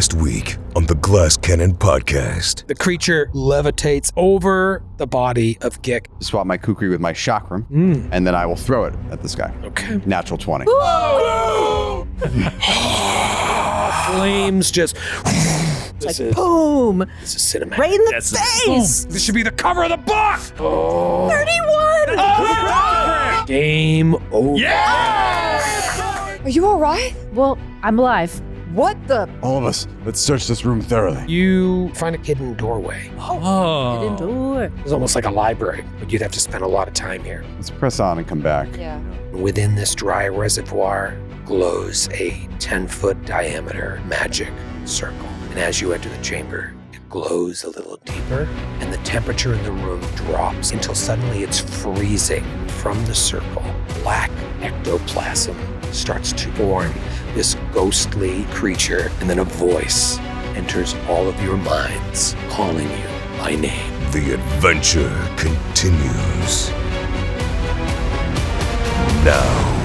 last week on the Glass Cannon Podcast. The creature levitates over the body of Gik. Swap my kukri with my chakram, and then I will throw it at this guy. Okay. Natural 20. Flames just... It's like, boom! This is cinematic. Right in the face! This should be the cover of the book! 31! Game over. Are you all right? Well, I'm alive. What the? All of us, let's search this room thoroughly. You find a hidden doorway. Hidden door. It's almost like a library, but you'd have to spend a lot of time here. Let's press on and come back. Yeah. Within this dry reservoir glows a 10-foot diameter magic circle. And as you enter the chamber, it glows a little deeper, and the temperature in the room drops until suddenly it's freezing. From the circle, black ectoplasm starts to form this ghostly creature, and then a voice enters all of your minds, calling you by name. The adventure continues now.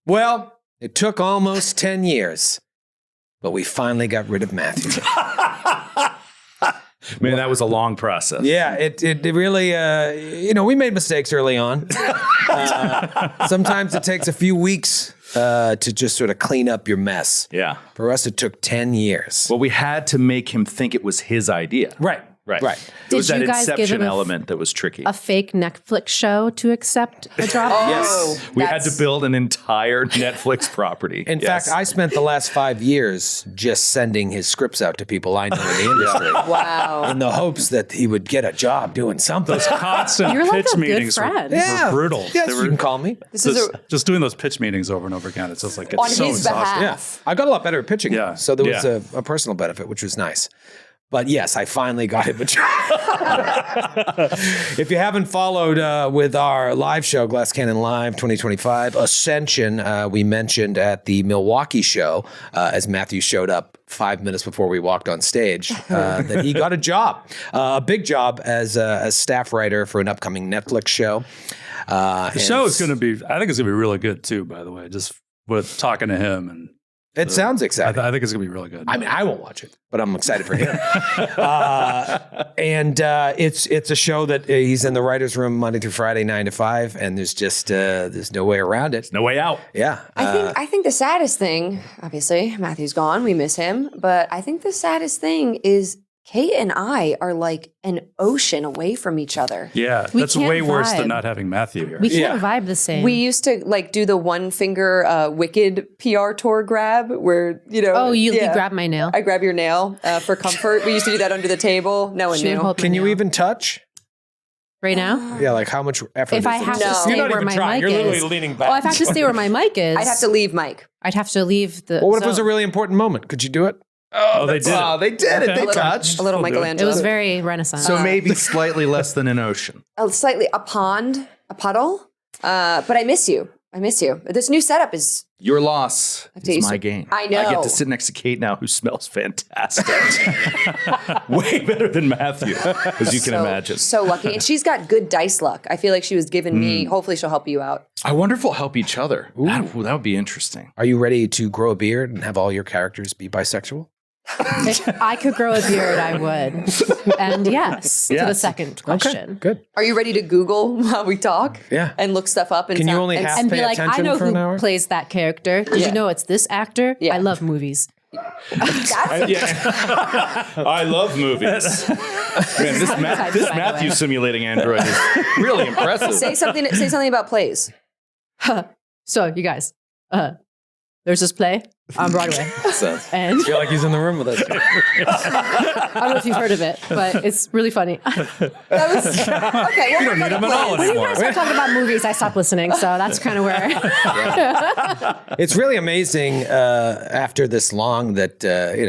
Well, it took almost 10 years, but we finally got rid of Matthew. Man, that was a long process. Yeah, it really, we made mistakes early on. Sometimes it takes a few weeks to just sort of clean up your mess. Yeah. For us, it took 10 years. Well, we had to make him think it was his idea. Right. It Did was that you guys give inception him element that was tricky. a fake Netflix show to accept a drop? Yes. We had to build an entire Netflix property. In fact, I spent the last 5 years just sending his scripts out to people I know in the industry. Wow. In the hopes that he would get a job doing something. Those constant You're like pitch a good meetings friend. were brutal. Yes, They you were can call me. This is just doing those pitch meetings over and over again. It's just like on it's so his exhausting. behalf. Yeah, I got a lot better at pitching. Yeah. So there was Yeah. a personal benefit, which was nice. But yes, I finally got him a job. If you haven't followed with our live show, Glass Cannon Live 2025 Ascension, we mentioned at the Milwaukee show, as Matthew showed up 5 minutes before we walked on stage, that he got a job, a big job as a staff writer for an upcoming Netflix show. The show is going to be, I think it's going to be really good too, by the way, just with talking to him. And It sounds exciting. I think it's going to be really good. I mean, I won't watch it, but I'm excited for him. It's a show that he's in the writer's room Monday through Friday, 9 to 5, and there's no way around it. No way out. Yeah. I think the saddest thing, obviously, Matthew's gone, we miss him, but I think the saddest thing is Kate and I are like an ocean away from each other. Yeah, We that's can't way worse vibe. than not having Matthew here. We can't vibe the same. We used to like do the one finger Wicked PR tour grab where, you know. you grab my nail. I grab your nail for comfort. We used to do that under the table. No one She would knew. hold my Can you nail. even touch? Right now? Yeah, like how much effort If is I it? have No. to stay You're not where even my trying. mic You're is. literally leaning back. Oh, if I have to stay where my mic is. I'd have to leave Mike. I'd have to leave the. Well, what if it was a zone. really important moment? Could you do it? Oh, they did it. Oh, they did it. They touched. A little We'll do it. Michelangelo. It was very Renaissance. So maybe slightly less than an ocean. Slightly a pond, a puddle. But I miss you. I miss you. This new setup is Your loss tell you is my so- gain. I know. I get to sit next to Kate now, who smells fantastic. Way better than Matthew, as you can imagine. so lucky. And she's got good dice luck. I feel like she was giving me, hopefully she'll help you out. I wonder if we'll help each other. That would be interesting. Are you ready to grow a beard and have all your characters be bisexual? If I could grow a beard, I would. And yes, to the second question. Good. Are you ready to Google while we talk? Yeah. And look stuff up? And Can you sound- only and have- And be Pay like, I attention know for an who hour? plays that character. Did Yeah. you know it's this actor? Yeah. I love movies. I love movies. Man, this By the Matthew way. simulating android is really impressive. Say something about plays. So, you guys, there's this play on Broadway. And I feel like he's in the room with us. I don't know if you've heard of it, but it's really funny. That was okay. You don't need them at all When you anymore. guys start talking about movies, I stopped listening. So that's kind of where. It's really amazing after this long that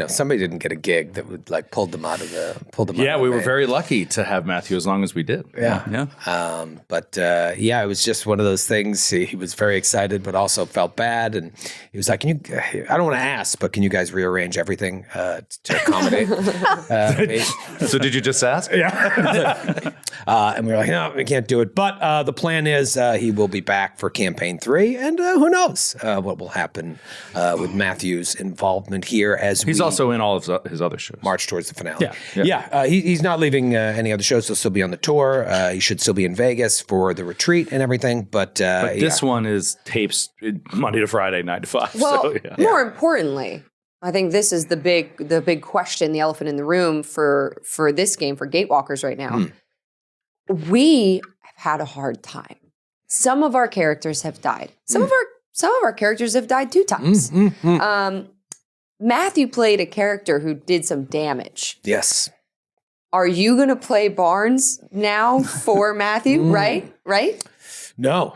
somebody didn't get a gig that would like pulled them out of the Yeah, out of we the were band. very lucky to have Matthew as long as we did. Yeah. But it was just one of those things. He was very excited, but also felt bad. And he was like, I don't want to ask, but can you guys rearrange everything to accommodate? Me?" So did you just ask? And we were like, no, we can't do it. But the plan is he will be back for campaign 3. And who knows what will happen with Matthew's involvement here as He's we also in all of his other shows. march towards the finale. Yeah. He's not leaving any other shows. He'll still be on the tour. He should still be in Vegas for the retreat and everything. But This one is tapes Monday to Friday, 9 to 5. Well, so, yeah. more importantly, I think this is the big question, the elephant in the room for this game for Gatewalkers right now. We have had a hard time. Some of our characters have died. Some of our characters have died 2 times. Matthew played a character who did some damage. yes. Are you going to play Barnes now for Matthew? Right? No.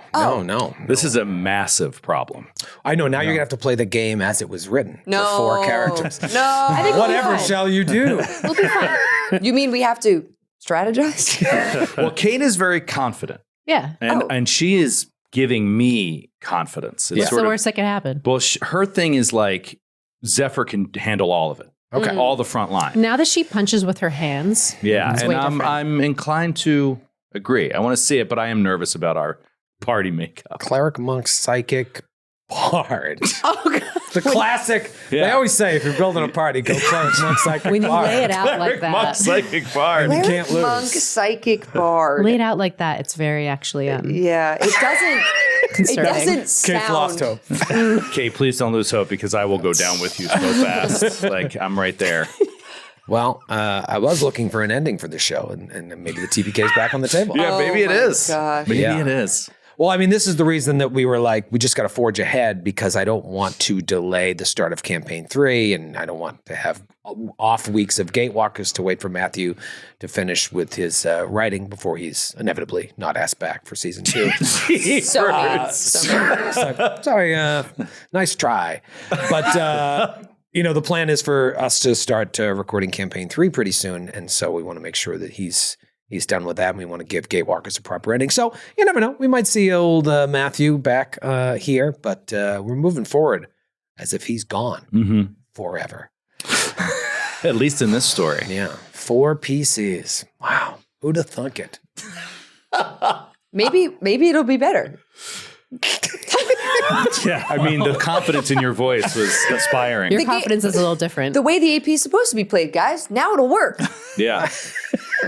This is a massive problem. I know. Now you're gonna have to play the game as it was written No. for 4 characters. No. I think we'll be Whatever fine. shall you do? We'll be fine. You mean we have to strategize? Well, Kate is very confident, Yeah. and she is giving me confidence. It's What's sort the of- worst that could happen? Well, her thing is like Zephyr can handle all of it. Okay. All the front line. Now that she punches with her hands, Yeah, it's and way different. I'm inclined to agree. I want to see it, but I am nervous about our party makeup. Cleric, monk, psychic, bard. Oh, God. The classic. They Yeah. always say if you're building a party, go cleric, monk, psychic, When you bard. lay it out like Monk, that, psychic bard. You can't lose. Monk, psychic, bard. lay it out like that, it's very actually Yeah, it doesn't. It concerning. doesn't Kate lost sound. hope. Kate, please don't lose hope because I will go down with you so fast. Like I'm right there. Well, I was looking for an ending for the show, and maybe the TPK's back on the table. Yeah, maybe it my is. gosh. Maybe Yeah. it is. Well, I mean, this is the reason that we were like, we just got to forge ahead because I don't want to delay the start of campaign 3, and I don't want to have off weeks of Gatewalkers to wait for Matthew to finish with his writing before he's inevitably not asked back for season 2. So mean. So mean. Sorry, nice try. But, the plan is for us to start recording campaign 3 pretty soon. And so we want to make sure that he's done with that. And we want to give Gatewalkers a proper ending. So you never know. We might see old Matthew back here, but we're moving forward as if he's gone forever. At least in this story. Yeah. 4 PCs. Wow. Who'd have thunk it? Maybe it'll be better. Yeah, I mean, the confidence in your voice was inspiring. Your confidence is a little different. The way the AP is supposed to be played, guys. Now it'll work Yeah.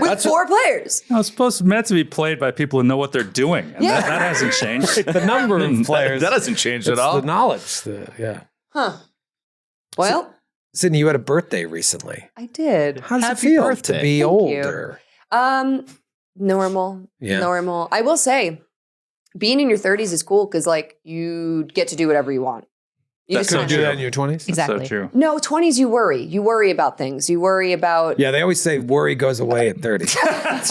with 4 players. No, it's meant to be played by people who know what they're doing. And Yeah. that hasn't changed. The number of players. That hasn't changed It's at all. the knowledge. Yeah. Huh. Well, Sydney, you had a birthday recently. I did. How does Happy it feel birthday. to be Thank older? Normal. Yeah. Normal. I will say, being in your 30s is cool because like you get to do whatever you want. You That's just so kinda- Do true. that in your 20s? exactly. So true. No, 20s you worry. You worry about things. You worry about Yeah, they always say worry goes away at 30. Right.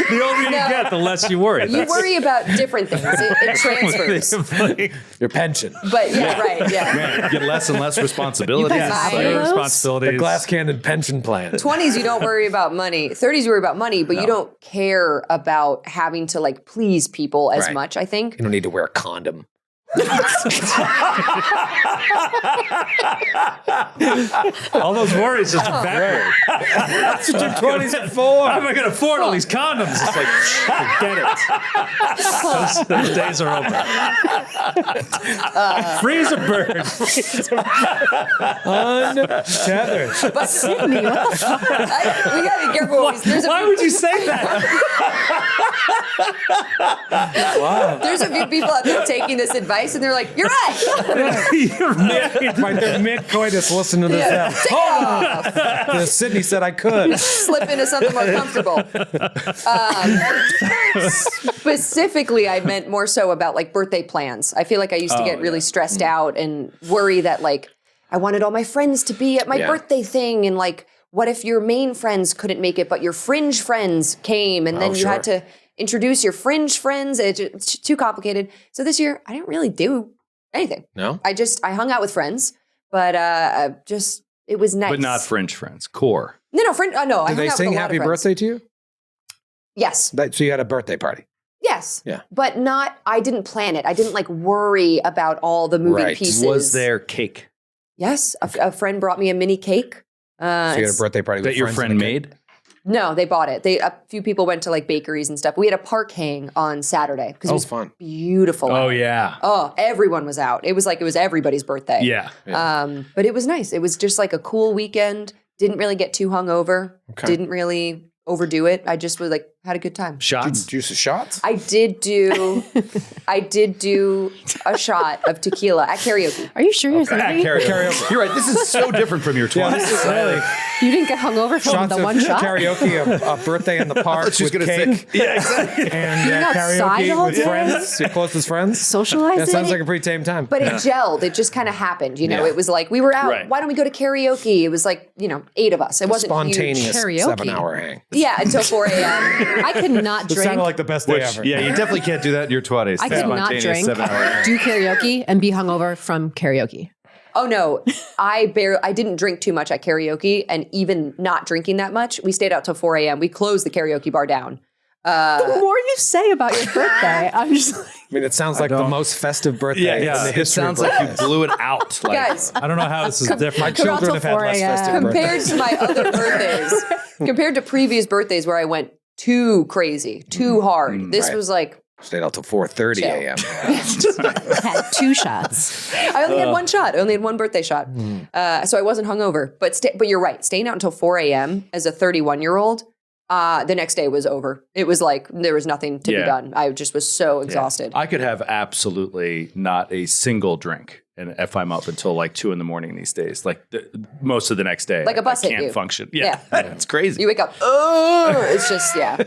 The older you No. get, the less you worry. you worry about different things. It transfers. Your pension. But yeah, right, yeah. Man, you get less and less responsibilities. You guys Your Those? responsibilities. The glass cannon pension plan. 20s you don't worry about money. 30s you worry about money, but you don't care about having to like please people as Right. much, I think. You don't need to wear a condom. All those worries just evaporate. That's what your 20s are for. How am I going to afford all these condoms? It's like, forget it. Those days are over. Freeze a bird. Untethered. But Sydney, what the fuck? We gotta be careful. Why would you say that? Wow. There's a few people out there taking this advice, and they're like, "You're right." You're right. Like they're mid-coitus listening to this. Yeah. Take it off. Sydney said I could. Slip into something more comfortable. Specifically, I meant more so about like birthday plans. I feel like I used to get really stressed out and worry that like I wanted all my friends to be at my birthday thing, and like, what if your main friends couldn't make it, but your fringe friends came, and then you had to introduce your fringe friends. It's too complicated. So this year, I didn't really do anything. No? I hung out with friends, but it was nice. But not fringe friends, core. No, friend. No, I Did hung they out sing with a lot happy of friends. birthday to you? Yes. So you had a birthday party? Yes. Yeah. But I didn't plan it. I didn't like worry about all the moving Right. pieces. Was there cake Yes. A friend brought me a mini cake. So you had a birthday party with that your friends friend and a cake? made? No, they bought it. A few people went to like bakeries and stuff. We had a park hang on Saturday because it was fun. beautiful. Oh, out. yeah. Oh, everyone was out. It was everybody's birthday. Yeah. But it was nice. It was just like a cool weekend. Didn't really get too hungover. Okay. Didn't really overdo it. I just was like, had a good time. Shots? Juice of shots? I did do a shot of tequila at karaoke. Are you sure you're thinking? Karaoke. You're right. This is so different from your 20s. Really? You didn't get hungover from Shots the of one shot? karaoke, a birthday in the park She's with going to cake. say. Yeah, exactly. And Being outside the karaoke whole with day? friends, your closest friends. Socializing? That sounds like a pretty tame time. But it gelled. It just kind of happened. You know, it was like we were out. Right. Why don't we go to karaoke? It was like, 8 of us. It wasn't Spontaneous huge. Karaoke. 7-hour hang. Yeah, until 4 a.m. I could not It drink. sounded like the best day ever. Yeah, you definitely can't do that in your 20s. I could not Spontaneous drink, 7-hour. do karaoke, and be hungover from karaoke. Oh no, I didn't drink too much at karaoke, and even not drinking that much, we stayed out till 4 a.m. We closed the karaoke bar down. The more you say about your birthday, I'm just like, I mean, it sounds like the most festive birthday in the It history sounds of like you birthdays. blew it out. Like, Guys, I don't know how this is My different. Come out children till have had 4 less a.m. festive compared birthdays. to my other birthdays, compared to previous birthdays where I went too crazy, too hard, this right. was like, Stayed out till 4:30 Chill. a.m. had 2 shots. I only had one shot. I only had one birthday shot. So I wasn't hungover. But you're right. Staying out until 4 a.m. as a 31-year-old, the next day was over. It was like there was nothing to be done. I just was so exhausted. I could have absolutely not a single drink. And if I'm up until like 2 a.m. these days, like most of the next day, Like a bus I hit can't you. function. Yeah. It's crazy. You wake up, oh, it's just, yeah.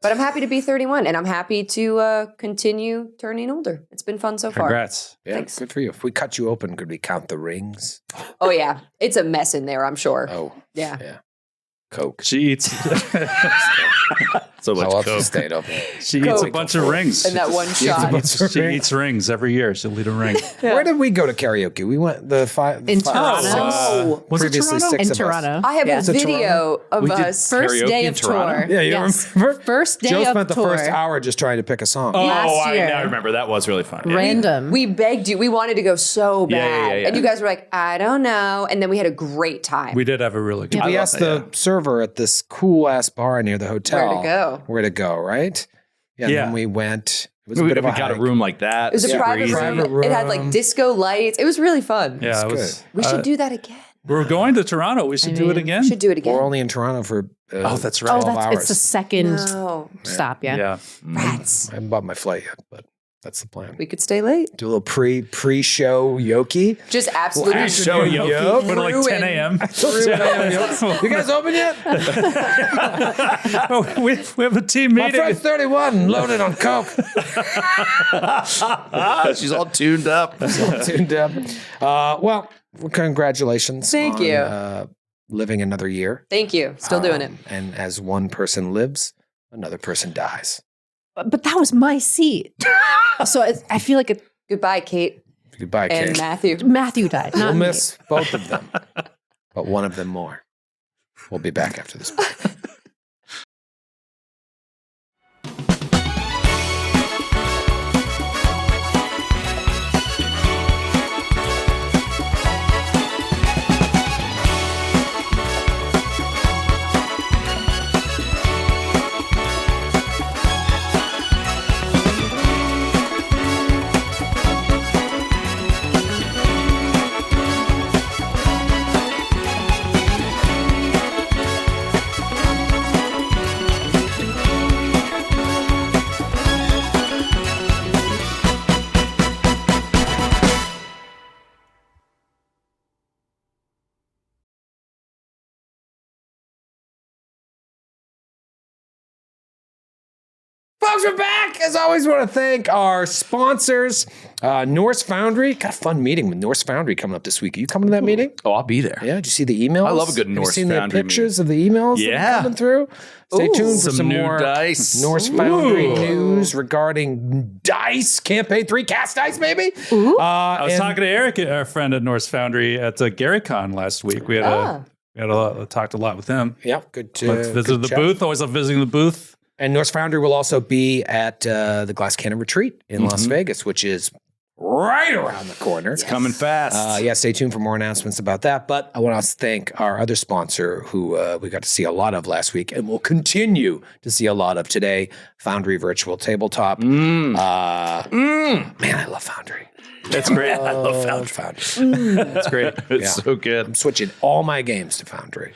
But I'm happy to be 31, and I'm happy to continue turning older. It's been fun so far. Congrats. Yeah, Thanks. good for you. If we cut you open, could we count the rings? Oh, yeah. It's a mess in there, I'm sure. Oh, Yeah. Coke. She eats. So much How else coke. you stayed open? She eats a Coke. bunch of rings. And that one shot. She eats rings every year. She'll eat a ring. Where did we go to karaoke? We went In Toronto. Oh. Was it previously Toronto? 6 In of us. Toronto. I have Yeah. a video of We did us. First Karaoke day in of Toronto? tour. Yeah, you Yes. remember? First day Joe of spent the tour. first hour just trying to pick a song. Last year. I remember. That was really fun. Random. We begged you. We wanted to go so Yeah, bad. yeah, yeah. And you guys were like, I don't know. And then we had a great time. We did have a really good. Yeah. We asked the server at this cool ass bar near the hotel where to go, right? Yeah. Yeah. And then we went. It was a We bit of a got a hike. room like that. It was a private room. It had like disco lights. It was really fun. Yeah, it good. was. We should do that again. We're going to Toronto. We should do it again. We should do it again. We're only in Toronto for Oh, that's right. Oh, 12 that's hours. it's the second No. stop. Yeah. Yeah. Rats. I haven't bought my flight yet, but that's the plan. We could stay late. Do a little pre-show yoki. Just absolutely Show you. What, like 10 a.m.? You guys open yet? Oh, we have a team My meeting. friend's 31, loaded on coke. She's all tuned up. Tuned up. Well, congratulations. Thank on, you. Living another year. Thank you. Still doing it. And as one person lives, another person dies. But that was my seat. So I feel like Goodbye, Kate Goodbye, and Kate. Matthew. Matthew died. We'll Not me. miss both of them, but one of them more. We'll be back after this. folks, we're back. As always, want to thank our sponsors, Norse Foundry. Got a fun meeting with Norse Foundry coming up this week. Are you coming to that meeting? Oh, I'll be there. Yeah, did you see the emails? I love a good Norse Have you seen Foundry the pictures of the emails that are coming through? Stay tuned for some new more dice. Norse Foundry news regarding dice. Campaign 3, cast dice, maybe? I was talking to Eric, our friend at Norse Foundry, at GaryCon last week. We had talked a lot with him. Yeah, good to Visited the booth. Always love visiting the booth. And Norse Foundry will also be at the Glass Cannon Retreat in Las Vegas, which is right around the corner. It's coming fast. Yeah, stay tuned for more announcements about that. But I want to thank our other sponsor who we got to see a lot of last week and will continue to see a lot of today, Foundry Virtual Tabletop. Man, I love Foundry. That's great. I love Foundry. That's great. It's so good. I'm switching all my games to Foundry.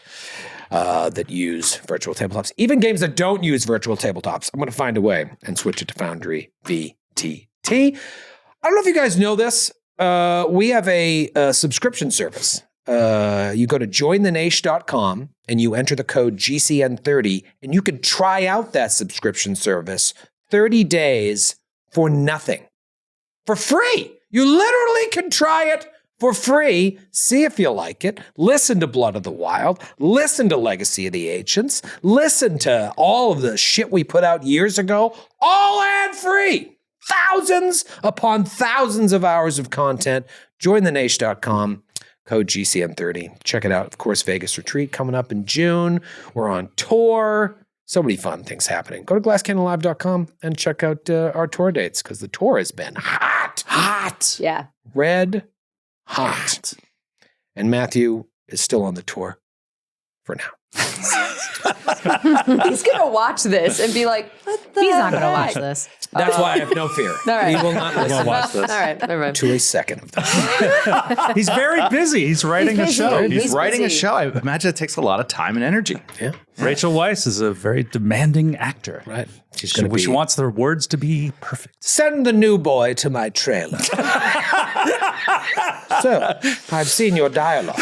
That use virtual tabletops. Even games that don't use virtual tabletops, I'm going to find a way and switch it to Foundry VTT. I don't know if you guys know this. We have a subscription service. You go to jointhenaish.com and you enter the code GCN30 and you can try out that subscription service 30 days for nothing. For free. You literally can try it for free, see if you like it, listen to Blood of the Wild, listen to Legacy of the Ancients, listen to all of the shit we put out years ago, all ad-free. Thousands upon thousands of hours of content. JoinTheNaish.com, code GCN30. Check it out. Of course, Vegas Retreat coming up in June. We're on tour. So many fun things happening. Go to glasscannonlive.com and check out our tour dates because the tour has been hot. Yeah. Red hot. And Matthew is still on the tour for now. He's going to watch this and be like, what the He's not going to heck? watch this. That's why I have no fear. All right. He will not listen watch this. All right, never mind. to a second of this. He's very busy. He's writing He's a busy. show. He's writing a busy. show. I imagine it takes a lot of time and energy. Yeah. Rachel Weisz is a very demanding actor. Right. She's going to be. She wants their words to be perfect. Send the new boy to my trailer. So, I've seen your dialogue.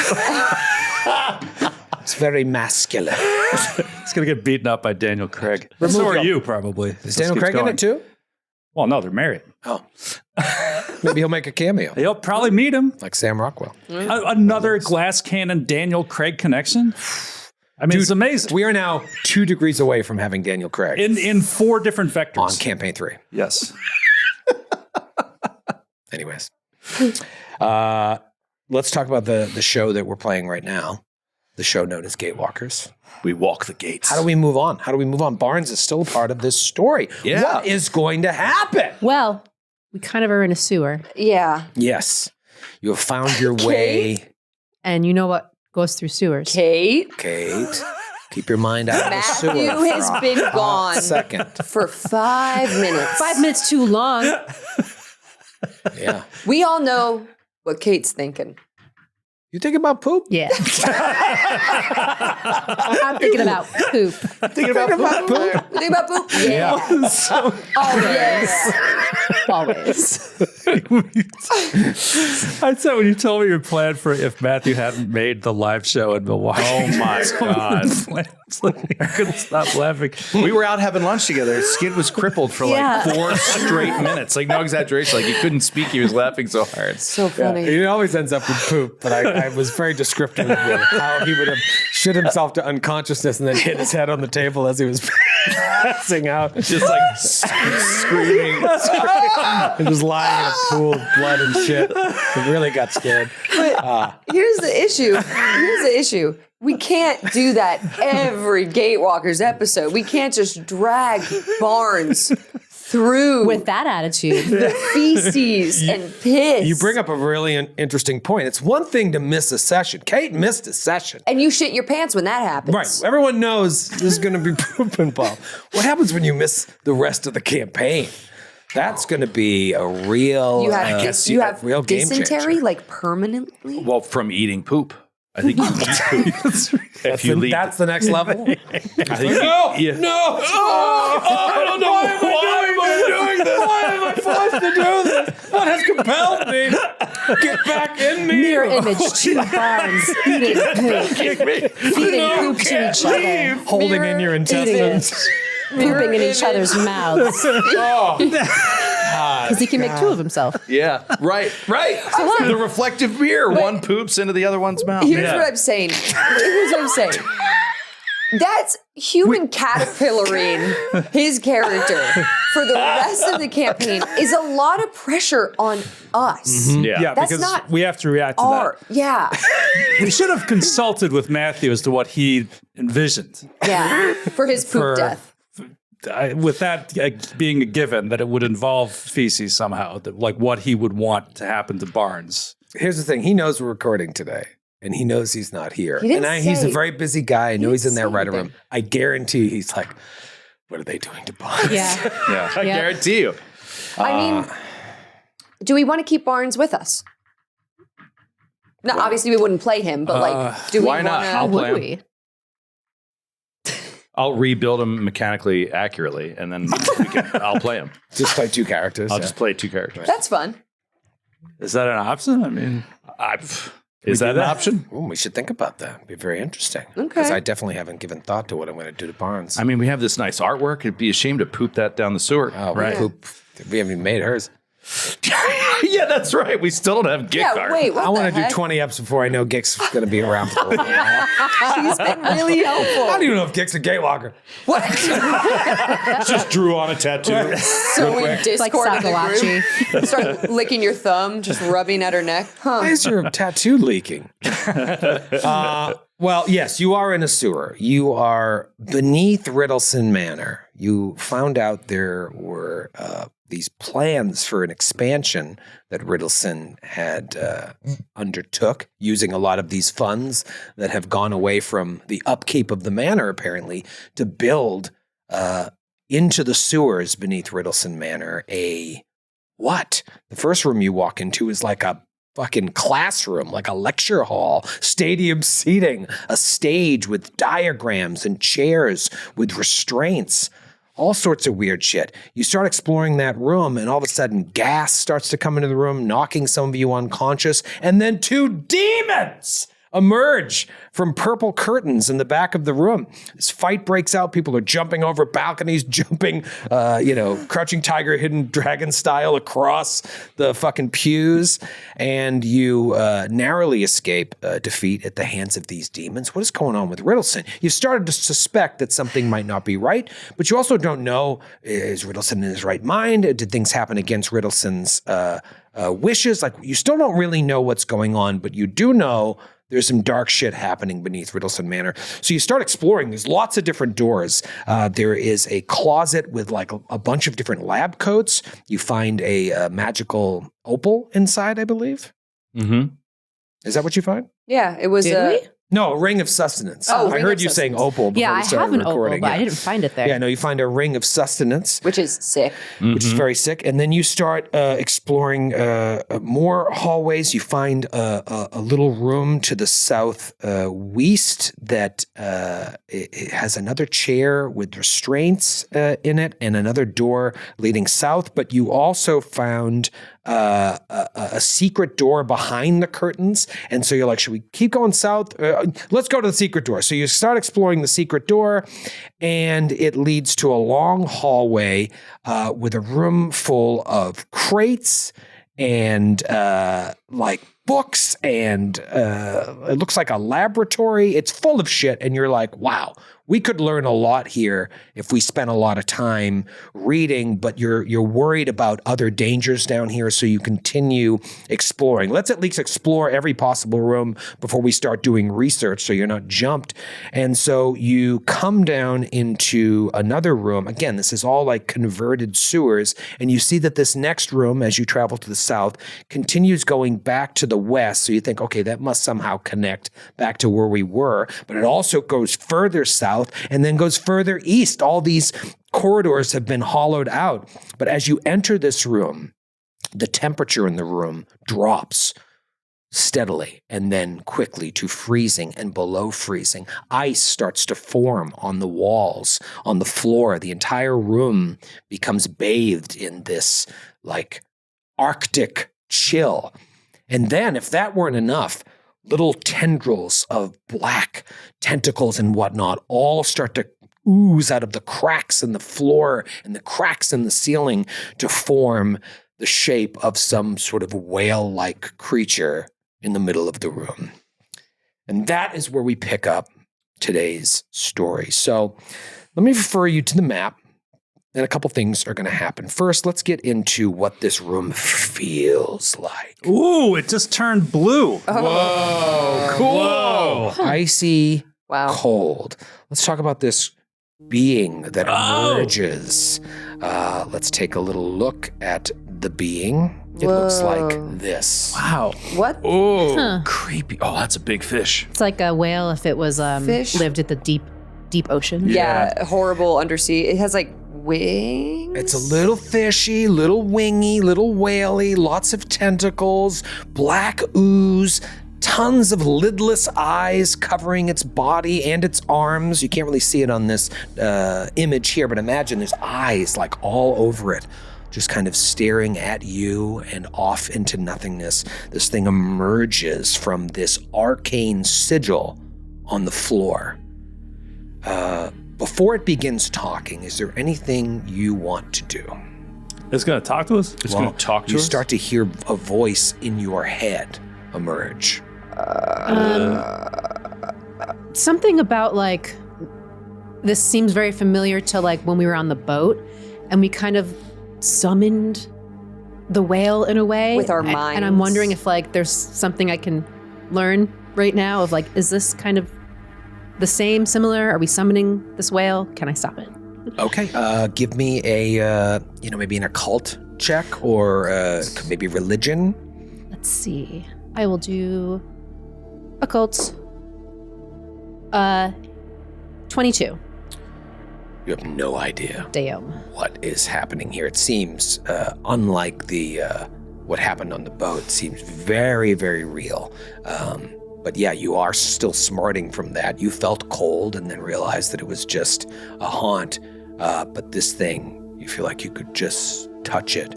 It's very masculine. He's going to get beaten up by Daniel Craig. So are you, probably. Is Daniel Craig in it too? Well, no, they're married. Oh. Maybe he'll make a cameo. You'll probably meet him. Like Sam Rockwell. Another Glass Cannon Daniel Craig connection. I mean, it's amazing. We are now 2 degrees away from having Daniel Craig In 4 different vectors. on campaign 3. Yes. Anyways. Let's talk about the show that we're playing right now. The show known as Gatewalkers. We walk the gates. How do we move on? Barnes is still a part of this story. Yeah. What is going to happen? Well, we kind of are in a sewer. Yeah. Yes. You have found your way. And you know what goes through sewers? Kate. Kate, keep your mind out of the sewer. Matthew has been gone Second. for 5 minutes. 5 minutes too long. Yeah. We all know what Kate's thinking. You think about poop? Yeah. I'm thinking about poop. Thinking about poop? You think about poop? Yeah. Always. I said when you told me your plan for if Matthew hadn't made the live show in Milwaukee. Oh my God. It's like, I couldn't stop laughing. We were out having lunch together. His skin was crippled for Yeah. like 4 straight minutes. Like, no exaggeration. Like, he couldn't speak. He was laughing so hard. So funny. He always ends up with poop, but I was very descriptive with how he would have shit himself to unconsciousness and then hit his head on the table as he was passing out. Just like screaming. And just lying in a pool of blood and shit. He really got scared. Here's the issue. We can't do that every Gatewalkers episode. We can't just drag Barnes through With that attitude. the feces and piss. You bring up a really interesting point. It's one thing to miss a session. Kate missed a session. and you shit your pants when that happens. Right. Everyone knows there's going to be poop involved. What happens when you miss the rest of the campaign? That's going to be a real, You have, a you have real game dysentery, changer. like permanently? Well, from eating poop. I think you eat poop. If you leave. That's the next level. I think No! I don't know. Why am I doing this? Why am I forced to do this? What has compelled me? Get back in me. Mirror image to Barnes eating poop. Feeding poop to each other. Holding in your Mirror intestines. pooping in each other's mouths. Because he can make two of himself. Yeah, right. The reflective mirror. One poops into the other one's mouth. Here's what I'm saying. That's human caterpillaring his character for the rest of the campaign is a lot of pressure on us. Yeah, That's because not we have to react to that. Yeah. We should have consulted with Matthew as to what he envisioned. Yeah. For his poop death. With that being a given that it would involve feces somehow, that like what he would want to happen to Barnes. Here's the thing. He knows we're recording today. And he knows he's not here. He's a very busy guy. I know he's in that writer room. I guarantee he's like, what are they doing to Barnes? Yeah. I guarantee you. I mean, do we want to keep Barnes with us? No, obviously we wouldn't play him, but like, do we why want not? to? I'll play Would him. we? I'll rebuild him mechanically accurately, and then I'll play him. Just play two characters. I'll just play two characters. That's fun. Is that an option? I mean, Is that an option? Ooh, we should think about that. It'd be very interesting. Okay. Because I definitely haven't given thought to what I'm going to do to Barnes. I mean, we have this nice artwork. It'd be a shame to poop that down the sewer. Oh, right? We haven't even made hers. Yeah, that's right. We still don't have Git Yeah, art. wait, what I want the to do heck? 20 eps before I know Gix is going to be around for a while. He's been really helpful. I don't even know if Gix a Gatewalker. What? Just drew on a tattoo. So we Like Discord in the Sakalachi. group. Start licking your thumb, just rubbing at her neck. Huh. Why is your tattoo leaking? Well, yes, you are in a sewer. You are beneath Riddleson Manor. You found out there were these plans for an expansion that Riddleson had undertook using a lot of these funds that have gone away from the upkeep of the manor, apparently, to build into the sewers beneath Riddleson Manor what? The first room you walk into is like a fucking classroom, like a lecture hall, stadium seating, a stage with diagrams and chairs with restraints, all sorts of weird shit. You start exploring that room and all of a sudden gas starts to come into the room, knocking some of you unconscious, and then two demons emerge from purple curtains in the back of the room. This fight breaks out. People are jumping over balconies, jumping, crouching tiger, hidden dragon style across the fucking pews. And you narrowly escape defeat at the hands of these demons. What is going on with Riddleson? You've started to suspect that something might not be right, but you also don't know, is Riddleson in his right mind? Did things happen against Riddleson's wishes? Like, you still don't really know what's going on, but you do know there's some dark shit happening beneath Riddleson Manor. So you start exploring. There's lots of different doors. There is a closet with like a bunch of different lab coats. You find a magical opal inside, I believe. Mm-hmm. Is that what you find? Yeah, it was. Did we? No, a ring of sustenance. Oh, I ring heard of you saying sustenance. opal before Yeah, we I started have an opal, recording. but I didn't find it there. Yeah, no, you find a ring of sustenance. Which is sick. Which is very sick. And then you start exploring more hallways. You find a little room to the southwest that it has another chair with restraints in it and another door leading south. But you also found a secret door behind the curtains. And so you're like, should we keep going south? Let's go to the secret door. So you start exploring the secret door, and it leads to a long hallway with a room full of crates and like books, and it looks like a laboratory. It's full of shit, and you're like, wow, we could learn a lot here if we spent a lot of time reading, but you're worried about other dangers down here, so you continue exploring. Let's at least explore every possible room before we start doing research so you're not jumped. And so you come down into another room. Again, this is all like converted sewers, and you see that this next room, as you travel to the south, continues going back to the west. So you think, okay, that must somehow connect back to where we were, but it also goes further south and then goes further east. All these corridors have been hollowed out. But as you enter this room, the temperature in the room drops steadily and then quickly to freezing and below freezing. Ice starts to form on the walls, on the floor. The entire room becomes bathed in this like Arctic chill. And then, if that weren't enough, little tendrils of black tentacles and whatnot all start to ooze out of the cracks in the floor and the cracks in the ceiling to form the shape of some sort of whale-like creature in the middle of the room. And that is where we pick up today's story. So let me refer you to the map, and a couple things are going to happen. First, let's get into what this room feels like. Ooh, it just turned blue. Whoa, cool. Whoa. Icy, Wow. cold. Let's talk about this being that emerges. Let's take a little look at the being. It looks like this. Wow. What? Oh, Huh. creepy. Oh, that's a big fish. It's like a whale if it was Fish? lived at the deep ocean. Yeah, horrible undersea. It has like wings. It's a little fishy, little wingy, little whaley, lots of tentacles, black ooze, tons of lidless eyes covering its body and its arms. You can't really see it on this image here, but imagine there's eyes like all over it, just kind of staring at you and off into nothingness. This thing emerges from this arcane sigil on the floor. Before it begins talking, is there anything you want to do? It's going to talk to us? It's going to talk to You us. start to hear a voice in your head emerge. Something about like this seems very familiar to like when we were on the boat and we kind of summoned the whale in a way With our And I'm minds. wondering if like there's something I can learn right now of like, is this kind of the same, similar? Are we summoning this whale? Can I stop it? Okay. Give me a, maybe an occult check or maybe religion. Let's see. I will do occult. 22. You have no idea Damn. what is happening here. It seems, unlike the what happened on the boat, seems very, very real. But yeah, you are still smarting from that. You felt cold and then realized that it was just a haunt. But this thing, you feel like you could just touch it.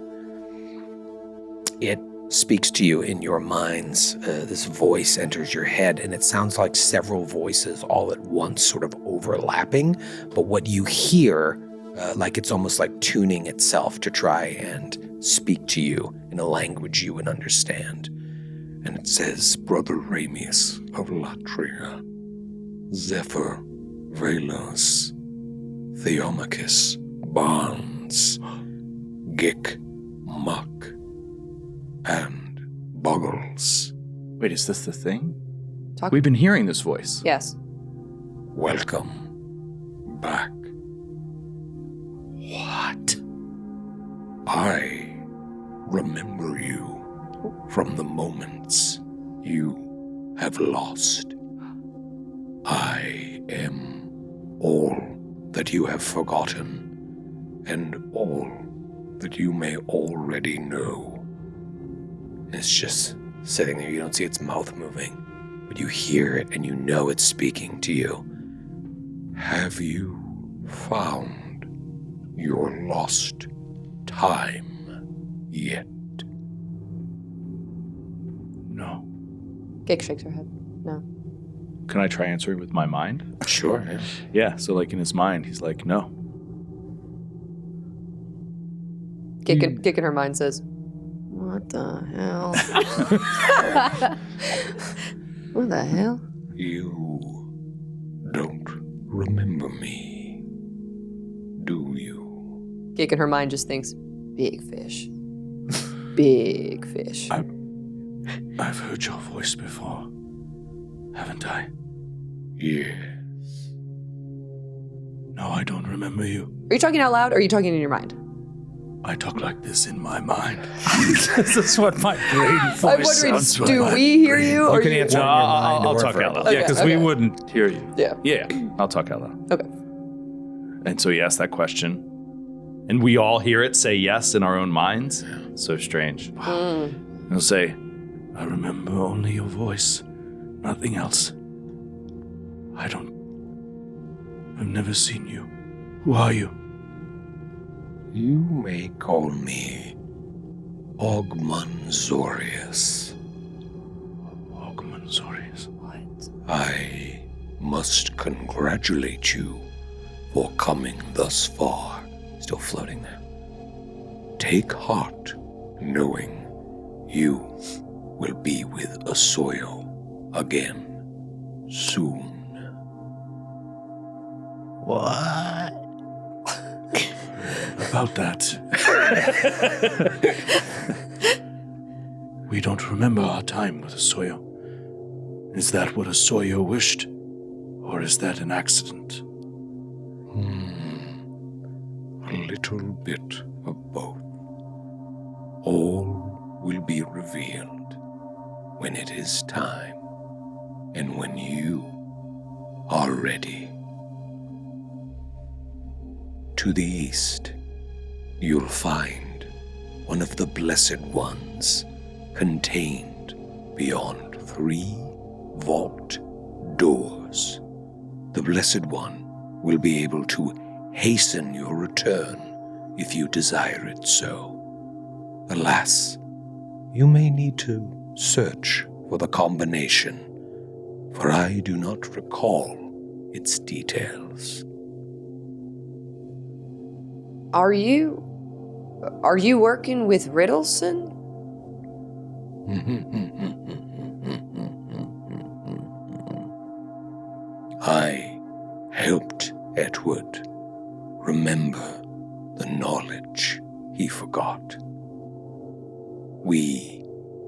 It speaks to you in your minds. This voice enters your head, and it sounds like several voices all at once sort of overlapping. But what you hear, like it's almost like tuning itself to try and speak to you in a language you would understand. And it says, Brother Ramius of Latria, Zephyr, Velos, Theomachus, Barnes, Gick, Muck, and Boggles. Wait, is this the thing? Talk. We've been hearing this voice. Yes. Welcome back. What? I remember you from the moments you have lost. I am all that you have forgotten and all that you may already know. It's just sitting there. You don't see its mouth moving, but you hear it and you know it's speaking to you. Have you found your lost time yet? No. Gig shakes her head. No. Can I try answering with my mind? Sure. Yeah. Yeah, so like in his mind, he's like, no. Gig in her mind says, "What the hell? What the hell?" You don't remember me, do you? Gig in her mind just thinks, "Big fish, big fish." I've heard your voice before, haven't I? Yes. No, I don't remember you. Are you talking out loud or are you talking in your mind? I talk like this in my mind. This is what my brain I'm voice wondering, sounds like. do we hear you? Or You can you- answer in your mind. I'll or talk for- out loud. Okay, Yeah, because we okay. wouldn't hear you. Yeah. Yeah, I'll talk out loud. Okay. And so he asked that question, and we all hear it say yes in our own minds. So strange. And he'll say, I remember only your voice, nothing else. I've never seen you. Who are you? You may call me Ogmunzorius. Ogmunzorius. What? I must congratulate you for coming thus far. Still floating there. Take heart, knowing you will be with Asoyo again soon. What? About that. We don't remember our time with Asoyo. Is that what Asoyo wished? Or is that an accident? A little bit of both. All will be revealed when it is time and when you are ready. To the east, you'll find one of the Blessed Ones contained beyond 3 vault doors. The Blessed One will be able to hasten your return if you desire it so. Alas, you may need to search for the combination, for I do not recall its details. Are you working with Riddleson? I helped Edward remember the knowledge he forgot. We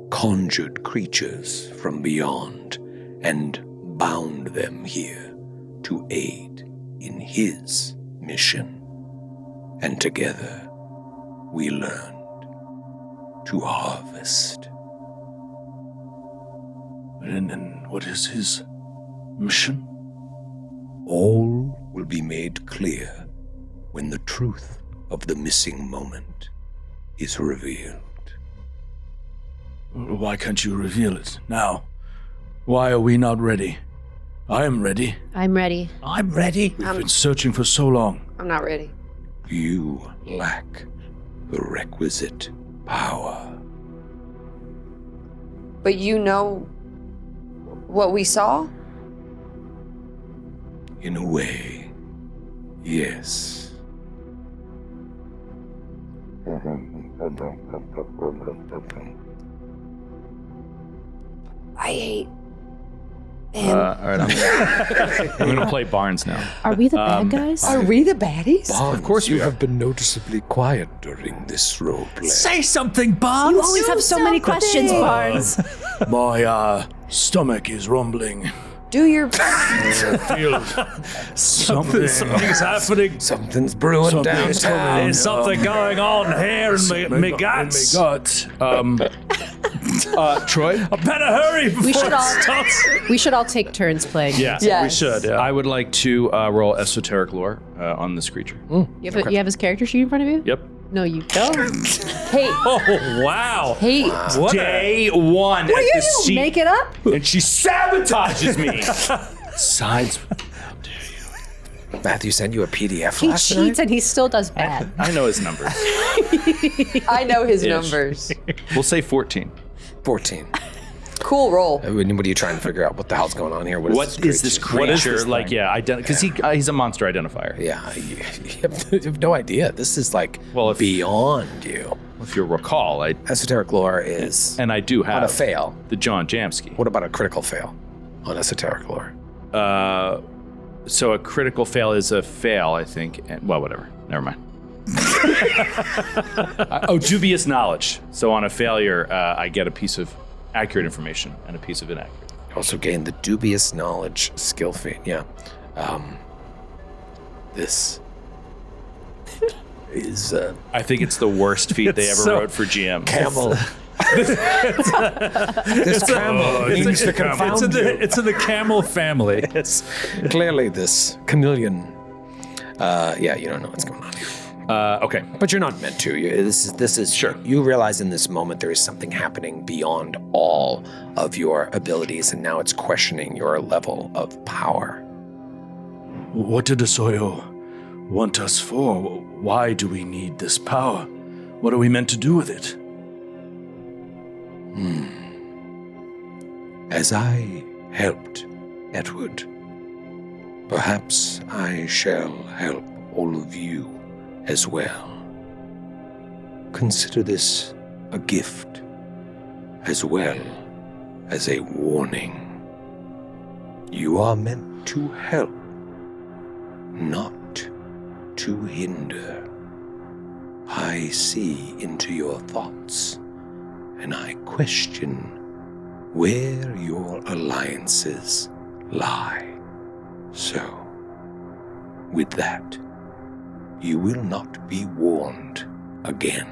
conjured creatures from beyond and bound them here to aid in his mission. And together we learned to harvest. And what is his mission? All will be made clear when the truth of the missing moment is revealed. Why can't you reveal it now? Why are we not ready? I am ready. I'm ready. I'm ready. We've been searching for so long. I'm not ready. You lack the requisite power. But you know what we saw? In a way, yes. I hate him. All right, I'm gonna play Barnes now. Are we the bad guys? Are we the baddies? Barnes, Of course we you are. have been noticeably quiet during this roleplay. Say something, Barnes. You always have so many questions, Barnes. My stomach is rumbling. Do your Feel Something's happening. Something's brewing Something downtown. is coming. There's something going on here in my guts. gut. Troy? I better hurry before We should it all starts. we should all take turns playing. Yeah, Yes. we should. I would like to roll esoteric lore on this creature. You have his character sheet in front of you? Yep. No, you don't. hate. Oh, wow. Hate. What Day one. What do you do? Make it up? And she sabotages me. Sides. Matthew sent you a PDF He last cheats night? and he still does bad. I know his numbers. I know his Ish. numbers. We'll say 14. 14. Cool roll. What are you trying to figure out? What the hell's going on here? What is this creature? What is this like, thing? yeah, because he's a monster identifier. Yeah, you have no idea. This is like beyond you. If you recall, Esoteric lore is I do have on a fail. the John Jamsky. What about a critical fail on esoteric lore? So a critical fail is a fail, I think. And, well, whatever. Never mind. Dubious knowledge. So on a failure, I get a piece of accurate information and a piece of inaccurate. Also gain the dubious knowledge skill feat. Yeah. This is I think it's the worst feat they ever so- wrote for GM. camel. This camel means to confound you. It's in the camel family. It's clearly this chameleon. Yeah, you don't know what's going on here. Okay. But you're not meant to. This is Sure. You realize in this moment there is something happening beyond all of your abilities, and now it's questioning your level of power. What did Asoyo want us for? Why do we need this power? What are we meant to do with it? As I helped Edward, perhaps I shall help all of you as well. Consider this a gift as well as a warning. You are meant to help, not to hinder. I see into your thoughts, and I question where your alliances lie. So, with that, you will not be warned again.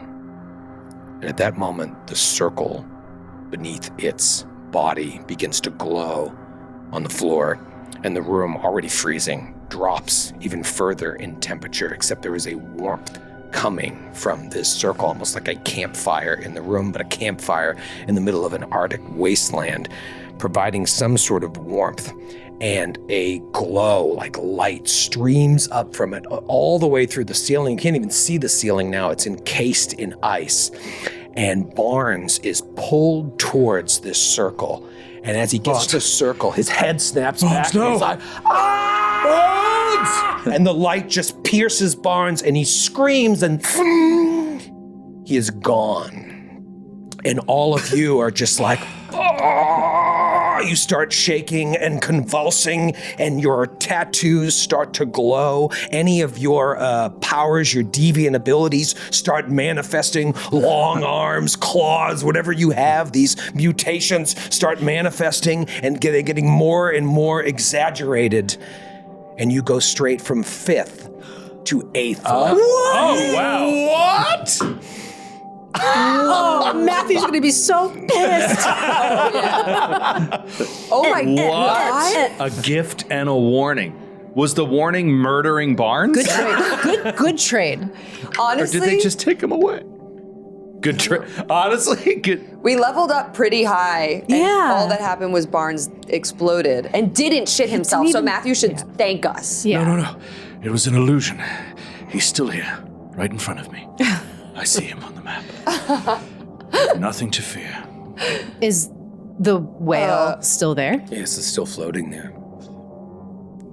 And at that moment, the circle beneath its body begins to glow on the floor, and the room, already freezing, drops even further in temperature, except there is a warmth coming from this circle, almost like a campfire in the room, but a campfire in the middle of an Arctic wasteland, providing some sort of warmth. And a glow, like light, streams up from it all the way through the ceiling. You can't even see the ceiling now. It's encased in ice. And Barnes is pulled towards this circle. And as he gets to the circle, his head snaps back. no. And he's like, "Ah!" And the light just pierces Barnes, and he screams, and he is gone. And all of you are just like, "Ah!" You start shaking and convulsing, and your tattoos start to glow. Any of your powers, your deviant abilities start manifesting. Long arms, claws, whatever you have, these mutations start manifesting and getting more and more exaggerated. And you go straight from 5th to 8th level. Oh, wow. What? Oh, Matthew's gonna be so pissed. Oh my god. A gift and a warning. Was the warning murdering Barnes? Good trade. Good trade. Or Honestly, did they just take him away? Good trade. Honestly, good. we leveled up pretty high. And Yeah. all that happened was Barnes exploded and didn't shit himself. So even- Matthew should thank us. Yeah. No. It was an illusion. He's still here, right in front of me. I see him on the map. Nothing to fear. Is the whale still there? Yes, it's still floating there.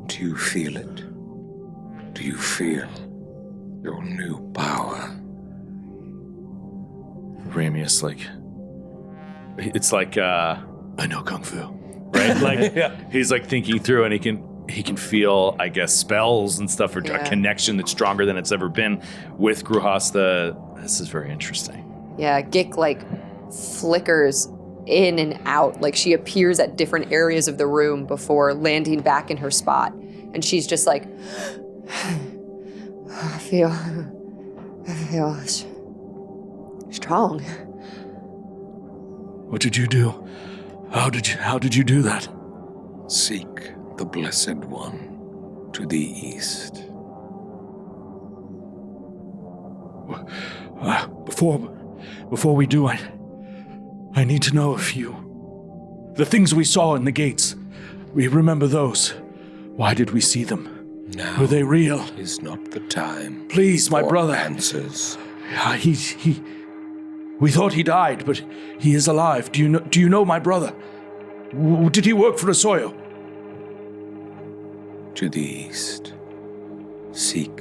Do you feel it? Do you feel your new power? Ramius, it's like, I know Kung Fu, right? Like, he's like thinking through, and he can feel, I guess, spells and stuff, or a connection that's stronger than it's ever been with Gruhasta. This is very interesting. Yeah, Gik flickers in and out. Like she appears at different areas of the room before landing back in her spot. And she's just like, I feel strong. What did you do? How did you do that? Seek the Blessed One to the east. Before we do, I need to know if the things we saw in the gates, we remember those. Why did we see them? Now Were they real? is not the time. Please, my for brother. Answers. We thought he died, but he is alive. Do you know my brother? Did he work for Asoyo? To the east. Seek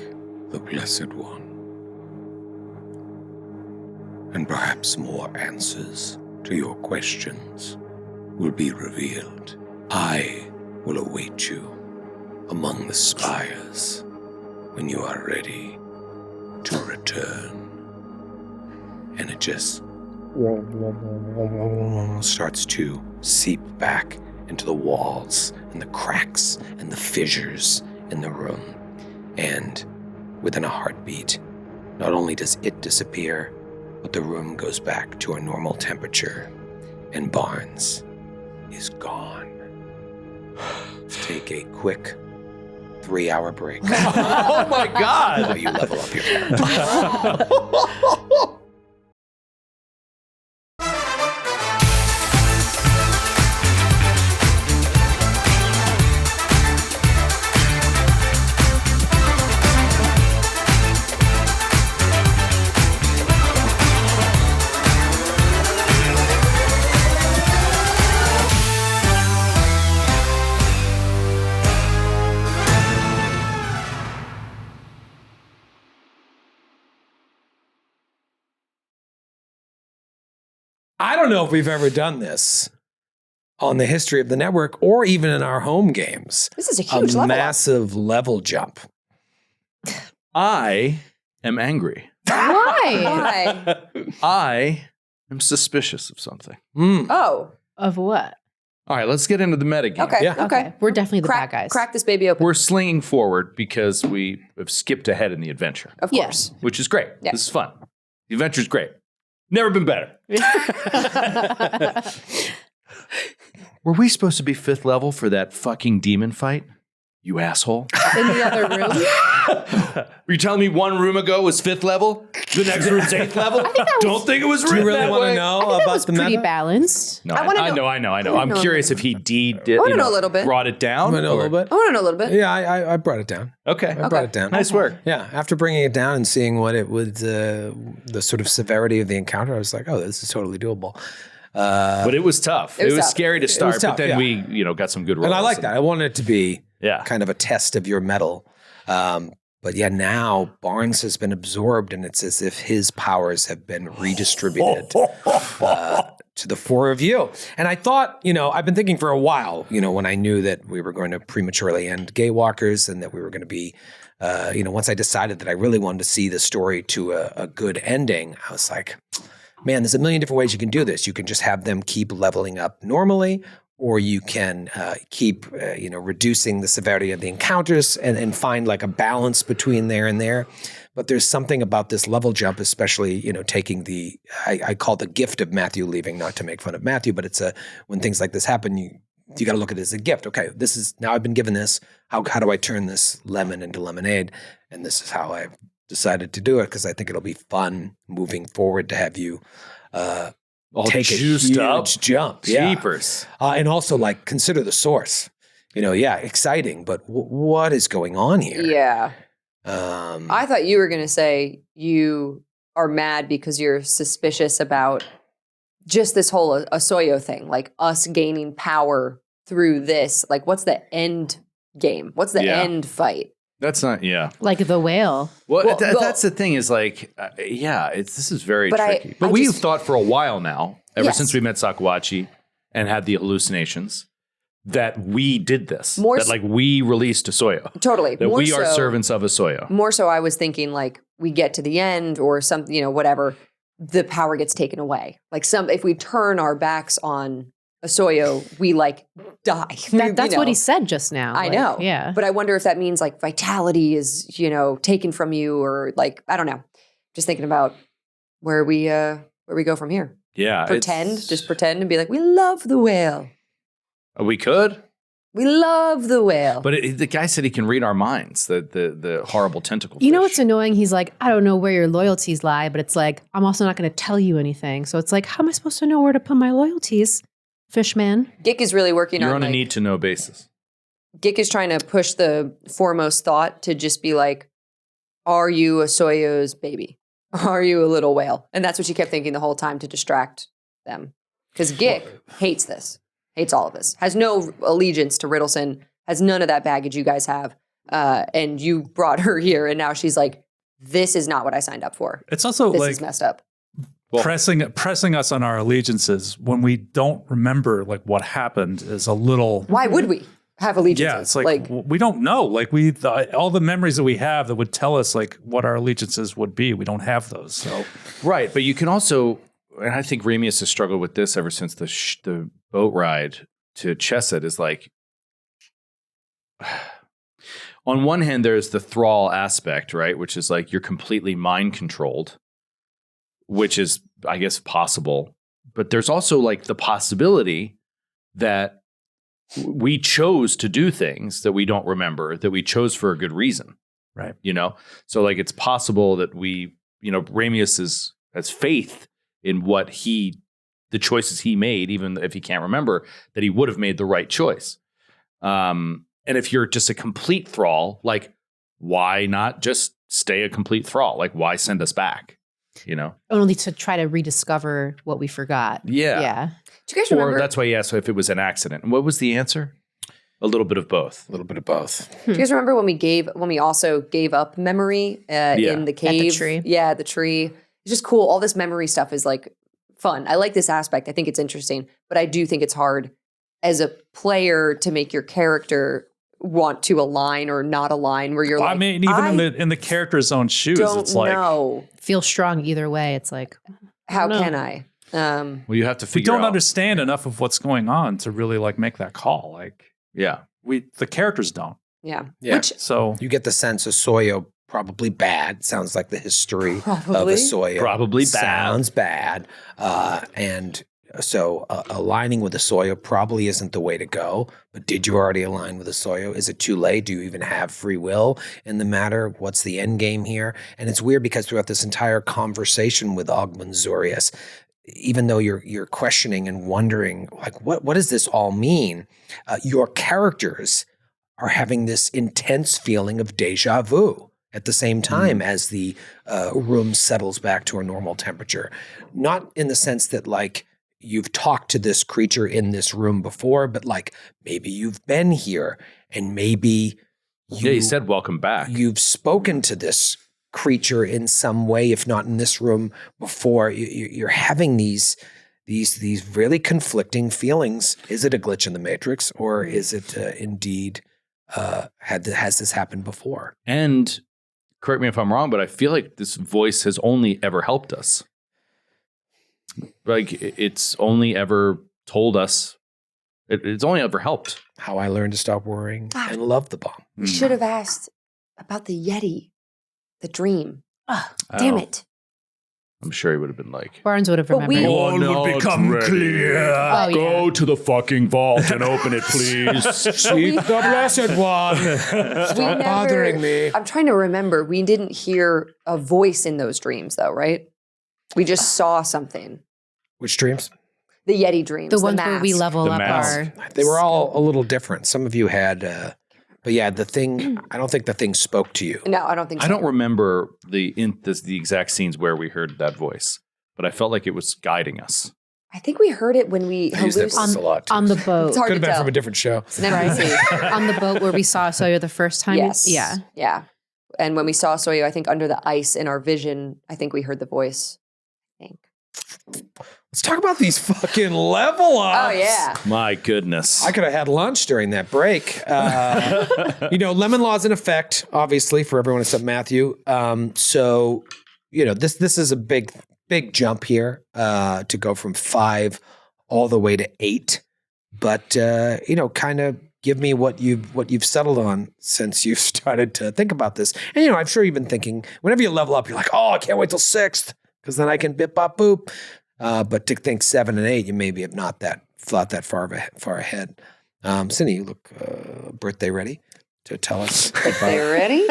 the Blessed One. And perhaps more answers to your questions will be revealed. I will await you among the spires when you are ready to return. And it just starts to seep back into the walls and the cracks and the fissures in the room. And within a heartbeat, not only does it disappear, but the room goes back to a normal temperature, and Barnes is gone. Let's take a quick 3-hour break Oh my God! while you level up your character. I don't know if we've ever done this on the history of the network or even in our home games. This is a huge level up. Massive level jump. I am angry. Why? Why? I am suspicious of something. Oh, Of what? All right, let's get into the metagame. okay. Yeah. Okay. We're definitely the Crack, bad guys. crack this baby open. We're slinging forward because we have skipped ahead in the adventure, Of Yeah. course. which is great. Yeah. This is fun. The adventure's great. Never been better. Were we supposed to be 5th level for that fucking demon fight? You asshole. In the other room? Were you telling me one room ago was 5th level? The next room's 8th level? Don't think it was Do written you really that want way. to know I think that about was the pretty meta? balanced. No, I wanna I know- know. I I'm wanna know curious a if he did. I wanna know a little bit. Brought it down. Want to know a or- little bit? I want to know a little bit. Yeah, I brought it down. Okay. I brought it down. Nice work. Yeah, after bringing it down and seeing what it would, the sort of severity of the encounter, I was like, oh, this is totally doable. But it was tough. It was tough. scary to start, tough, but then yeah. we, got some good rolls. And I like that. I wanted it to be Yeah. kind of a test of your mettle. But yeah, now Barnes has been absorbed, and it's as if his powers have been redistributed to the 4 of you. And I thought, I've been thinking for a while, when I knew that we were going to prematurely end Gatewalkers and that we were going to be, once I decided that I really wanted to see the story to a good ending, I was like, man, there's a million different ways you can do this. You can just have them keep leveling up normally, or you can keep, reducing the severity of the encounters and find like a balance between there and there. But there's something about this level jump, especially, taking I call the gift of Matthew leaving, not to make fun of Matthew, but it's when things like this happen, you got to look at it as a gift. Okay, now I've been given this. How do I turn this lemon into lemonade? And this is how I've decided to do it, because I think it'll be fun moving forward to have you All take a juiced huge up. jump. Yeah. Jeepers. And also consider the source. Exciting, but what is going on here? Yeah. Um, I thought you were going to say you are mad because you're suspicious about just this whole Asoyo thing, like us gaining power through this. Like, what's the end game? What's the Yeah. end fight? That's not, yeah. Like the whale. Well, Well, that's the thing is this is very But tricky. But I we've just- thought for a while now, ever Yes. since we met Sakuachi and had the hallucinations, that we did this. More that s- we released Asoyo. Totally. That More we are so- servants of Asoyo. More so, I was thinking like we get to the end or something, whatever, the power gets taken away. Like if we turn our backs on Asoyo, we die. That's what he said just now. I know. Yeah. But I wonder if that means vitality is, taken from you or I don't know. Just thinking about where we go from here. Yeah. Just pretend and be like, we love the whale. We could. We love the whale. But the guy said he can read our minds, the horrible tentacle You know fish. what's annoying? He's like, I don't know where your loyalties lie, but it's like, I'm also not going to tell you anything. So it's like, how am I supposed to know where to put my loyalties, Fishman? Gick is really working You're on on a need-to-know basis. Gick is trying to push the foremost thought to just be like, are you Asoyo's baby? Are you a little whale? And that's what she kept thinking the whole time to distract them. Because Gick hates this, hates all of this, has no allegiance to Riddleson, has none of that baggage you guys have. And you brought her here, and now she's like, this is not what I signed up for. It's also This is messed up. Well- pressing us on our allegiances when we don't remember what happened is a little. Why would we have allegiances? Yeah, it's like we don't know. All the memories that we have that would tell us what our allegiances would be, we don't have those. So Right, but you can also, and I think Remius has struggled with this ever since the boat ride to Chesed, is on one hand, there's the thrall aspect, right, which is you're completely mind controlled, which is, I guess, possible. But there's also the possibility that we chose to do things that we don't remember, that we chose for a good reason. right. So it's possible that we, Ramius has faith in the choices he made, even if he can't remember, that he would have made the right choice. And if you're just a complete thrall, why not just stay a complete thrall? Why send us back? Only to try to rediscover what we forgot. Yeah. Yeah. do you guys Or remember? that's why he asked if it was an accident. And what was the answer? A little bit of both. a little bit of both. Do you guys remember when we also gave up memory in the cave? tree. Yeah, the tree. It's just cool. All this memory stuff is fun. I like this aspect. I think it's interesting, but I do think it's hard as a player to make your character want to align or not align. Where you're I like, mean, even in the character's own shoes, don't it's like know. Feel strong either way. It's like, How no. can I? Well, you have to we figure don't out. understand enough of what's going on to really like make that call. Like Yeah. the characters don't. Yeah. Yeah. Which So You get the sense of Soyo probably bad. Sounds like the history of Probably. a Soyo. Probably bad. Sounds bad. And so aligning with a Soyo probably isn't the way to go. But did you already align with a Soyo? Is it too late? Do you even have free will in the matter? What's the end game here? And it's weird because throughout this entire conversation with Ogmund Zurius, even though you're questioning and wondering, like, what does this all mean? Your characters are having this intense feeling of deja vu at the same time as the room settles back to a normal temperature. Not in the sense that, like, you've talked to this creature in this room before, but like maybe you've been here and maybe You said welcome back. you've spoken to this creature in some way, if not in this room before. You're having these really conflicting feelings. Is it a glitch in the matrix, or is it indeed has this happened before? And correct me if I'm wrong, but I feel like this voice has only ever helped us. Like it's only ever told us. It's only ever helped. How I learned to stop worrying and love the bomb. we should have asked about the Yeti, the dream. Damn Oh. it. I'm sure he would have been like, Barnes would have But we- remembered. All would become clear. Oh, yeah. Go to the fucking vault and open it, please. Seek the blessed one. We Stop never- bothering me. I'm trying to remember. We didn't hear a voice in those dreams, though, right? We just saw something. Which dreams? The Yeti dreams. The ones where we mask. level The up mask. our. They were all a little different. Some of you had, but yeah, the thing. I don't think the thing spoke to you. No, I don't think so. I don't remember the exact scenes where we heard that voice, but I felt like it was guiding us. I think we heard it when we I use that hallucinated. voice a lot. Too. On the boat. It's hard Could to have been tell. from a different show. It's an NPC. On the boat where we saw Sawyer the first time. Yes. Yeah. Yeah. And when we saw Soyo, I think under the ice in our vision, I think we heard the voice. I think. Let's talk about these fucking level ups. Oh yeah. My goodness. I could have had lunch during that break. Lemon law's in effect, obviously, for everyone except Matthew. So, this is a big jump here to go from 5 all the way to 8. But kind of give me what you've settled on since you've started to think about this. And I'm sure you've been thinking whenever you level up, you're like, oh, I can't wait till 6th because then I can bip bop boop. But to think 7 and 8, you maybe have not thought that far ahead. Cindy, you look birthday ready to tell us Are you about ready?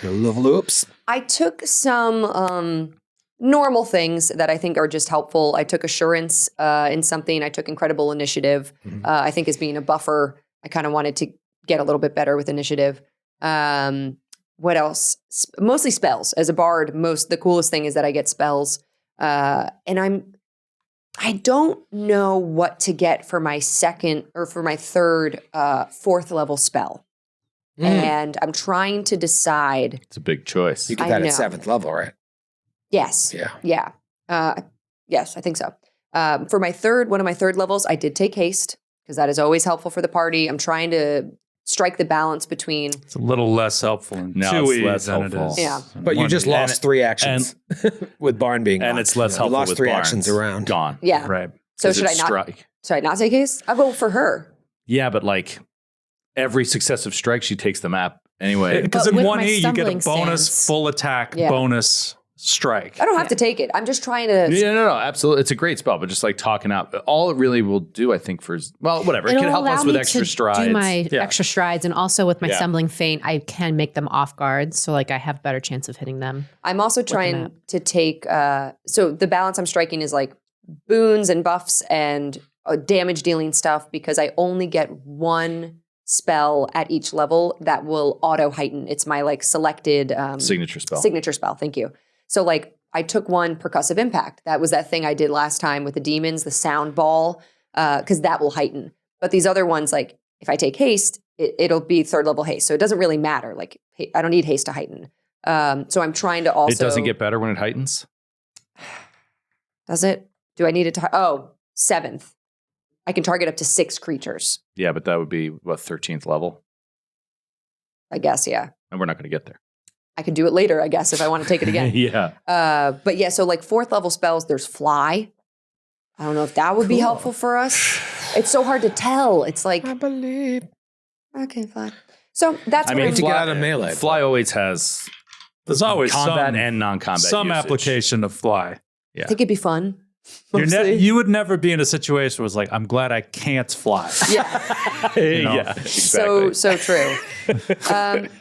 the level loops. I took some normal things that I think are just helpful. I took assurance in something. I took incredible initiative. I think as being a buffer, I kind of wanted to get a little bit better with initiative. What else? Mostly spells. As a bard, the coolest thing is that I get spells. And I don't know what to get for my second or for my third, 4th level spell. And I'm trying to decide. It's a big choice. You get I that know. at 7th level, right? Yes. Yeah. Yeah. Yes, I think so. For one of my third levels, I did take haste because that is always helpful for the party. I'm trying to strike the balance between. it's a little less helpful in No, 2E it's less than helpful. it is. Yeah. in But you 1E. just lost 3 actions with Barn being And gone. it's less You helpful lost with 3 Barnes. actions around. Gone. Yeah. Right. So 'Cause should I it's not? strike. Should I not take haste? I'll go for her. Yeah, but like every successive strike, she takes the map anyway. Because But in with 1E, my you get a stumbling bonus stance- full attack, Yeah. bonus strike. I don't have to take it. I'm just trying to. Yeah, no, absolutely. It's a great spell, but just like talking out, all it really will do, I think, whatever. It It'll can help allow us with me extra to strides. do my Yeah. extra strides, and also with my Yeah. stumbling feint, I can make them off guard, so like I have better chance of hitting them. I'm also the trying map. to take. So the balance I'm striking is like boons and buffs and damage dealing stuff because I only get 1 spell at each level that will auto heighten. It's my like selected Signature spell. Signature spell. Thank you. So like I took 1 percussive impact. That was that thing I did last time with the demons, the sound ball, because that will heighten. But these other ones, like if I take haste, it'll be 3rd level haste. So it doesn't really matter. Like I don't need haste to heighten. So I'm trying to also. It doesn't get better when it heightens. Does it? Do I need to? 7th. I can target up to 6 creatures. Yeah, but that would be, 13th level? I guess, yeah. And we're not going to get there. I could do it later, I guess, if I want to take it again. Yeah. But yeah, so like 4th level spells, there's fly. I don't know if that would be helpful for us. It's so hard to tell. It's like, I believe. okay, fine. So that's I what mean, I'm to get out of melee. Fly always has There's always combat some, and non-combat some usage. application of fly. Yeah. I think it'd be fun. You would never be in a situation where it's like, I'm glad I can't fly. Yeah. Yeah, exactly. So true.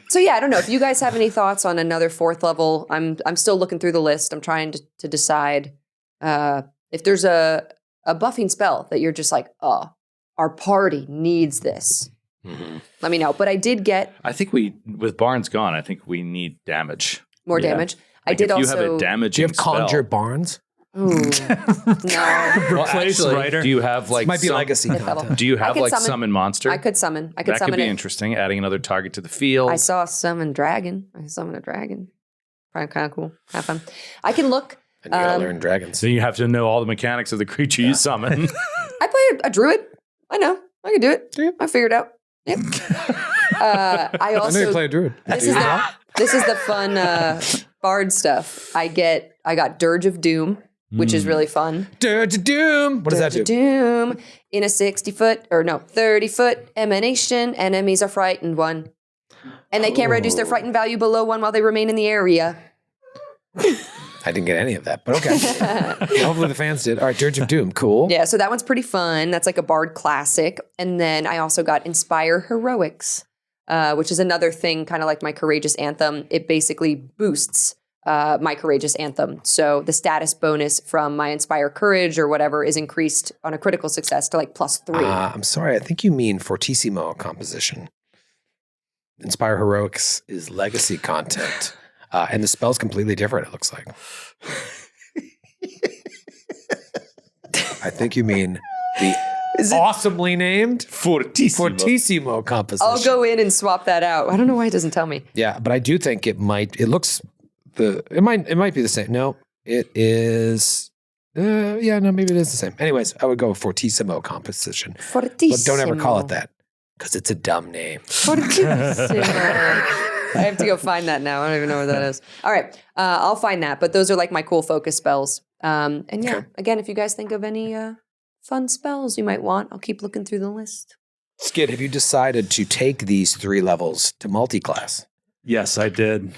So yeah, I don't know if you guys have any thoughts on another 4th level. I'm still looking through the list. I'm trying to decide if there's a buffing spell that you're just like, oh, our party needs this. Mm-hmm. Let me know. But I did get I think with Barnes gone, I think we need damage. more Yeah. damage. I Like did if you also. have a damaging Do you have Conjure spell, Barnes? Ooh, no. Replace writer. do you have like Might be some- legacy Fifth level. content. Do you I have could like summon- summon monster? I could summon. I could that summon could be it. interesting. Adding another target to the field. I saw summon dragon. I summoned a dragon. Kind of cool. Kind of fun. I can look. And you gotta learn dragons. So you have to know all the mechanics of the creature you summon. I play a druid. I know. I can do it. Yeah. I figured it out. Yep. I I know also you play a druid. this is the fun bard stuff. I got Dirge of Doom, which is really fun. Dirge of Doom. What does that Dirge do? of Doom. In a 30-foot emanation, enemies are frightened 1. And they can't reduce their frightened value below 1 while they remain in the area. I didn't get any of that, but okay. Well, hopefully the fans did. All right, Dirge of Doom. Cool. Yeah, so that one's pretty fun. That's like a bard classic. And then I also got Inspire Heroics, which is another thing, kind of like my Courageous Anthem. It basically boosts my Courageous Anthem. So the status bonus from my Inspire Courage or whatever is increased on a critical success to like +3. I'm sorry. I think you mean Fortissimo composition. Inspire Heroics is legacy content. And the spell's completely different, it looks like. I think you mean the awesomely named Fortissimo composition. I'll go in and swap that out. I don't know why it doesn't tell me. Yeah, but I do think it might be the same. No, it is. Maybe it is the same. Anyways, I would go Fortissimo composition. Fortissimo. But don't ever call it that because it's a dumb name. Fortissimo. I have to go find that now. I don't even know where that is. All right. I'll find that. But those are like my cool focus spells. And yeah, again, if you guys think of any fun spells you might want, I'll keep looking through the list. Skid, have you decided to take these 3 levels to multi-class? Yes, I did.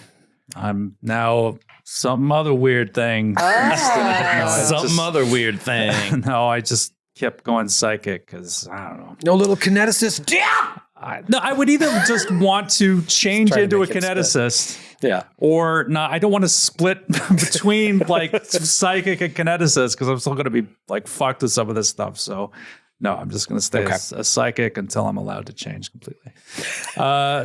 I'm now some other weird thing. Some other weird thing. No, I just kept going psychic because I don't know. No little kineticist. Yeah. I would either just want to change trying to into a make it kineticist, Yeah. or not. I don't want to split between like psychic and kineticist because I'm still going to be like fucked with some of this stuff. So no, I'm just going to stay as a psychic until I'm allowed to change completely. I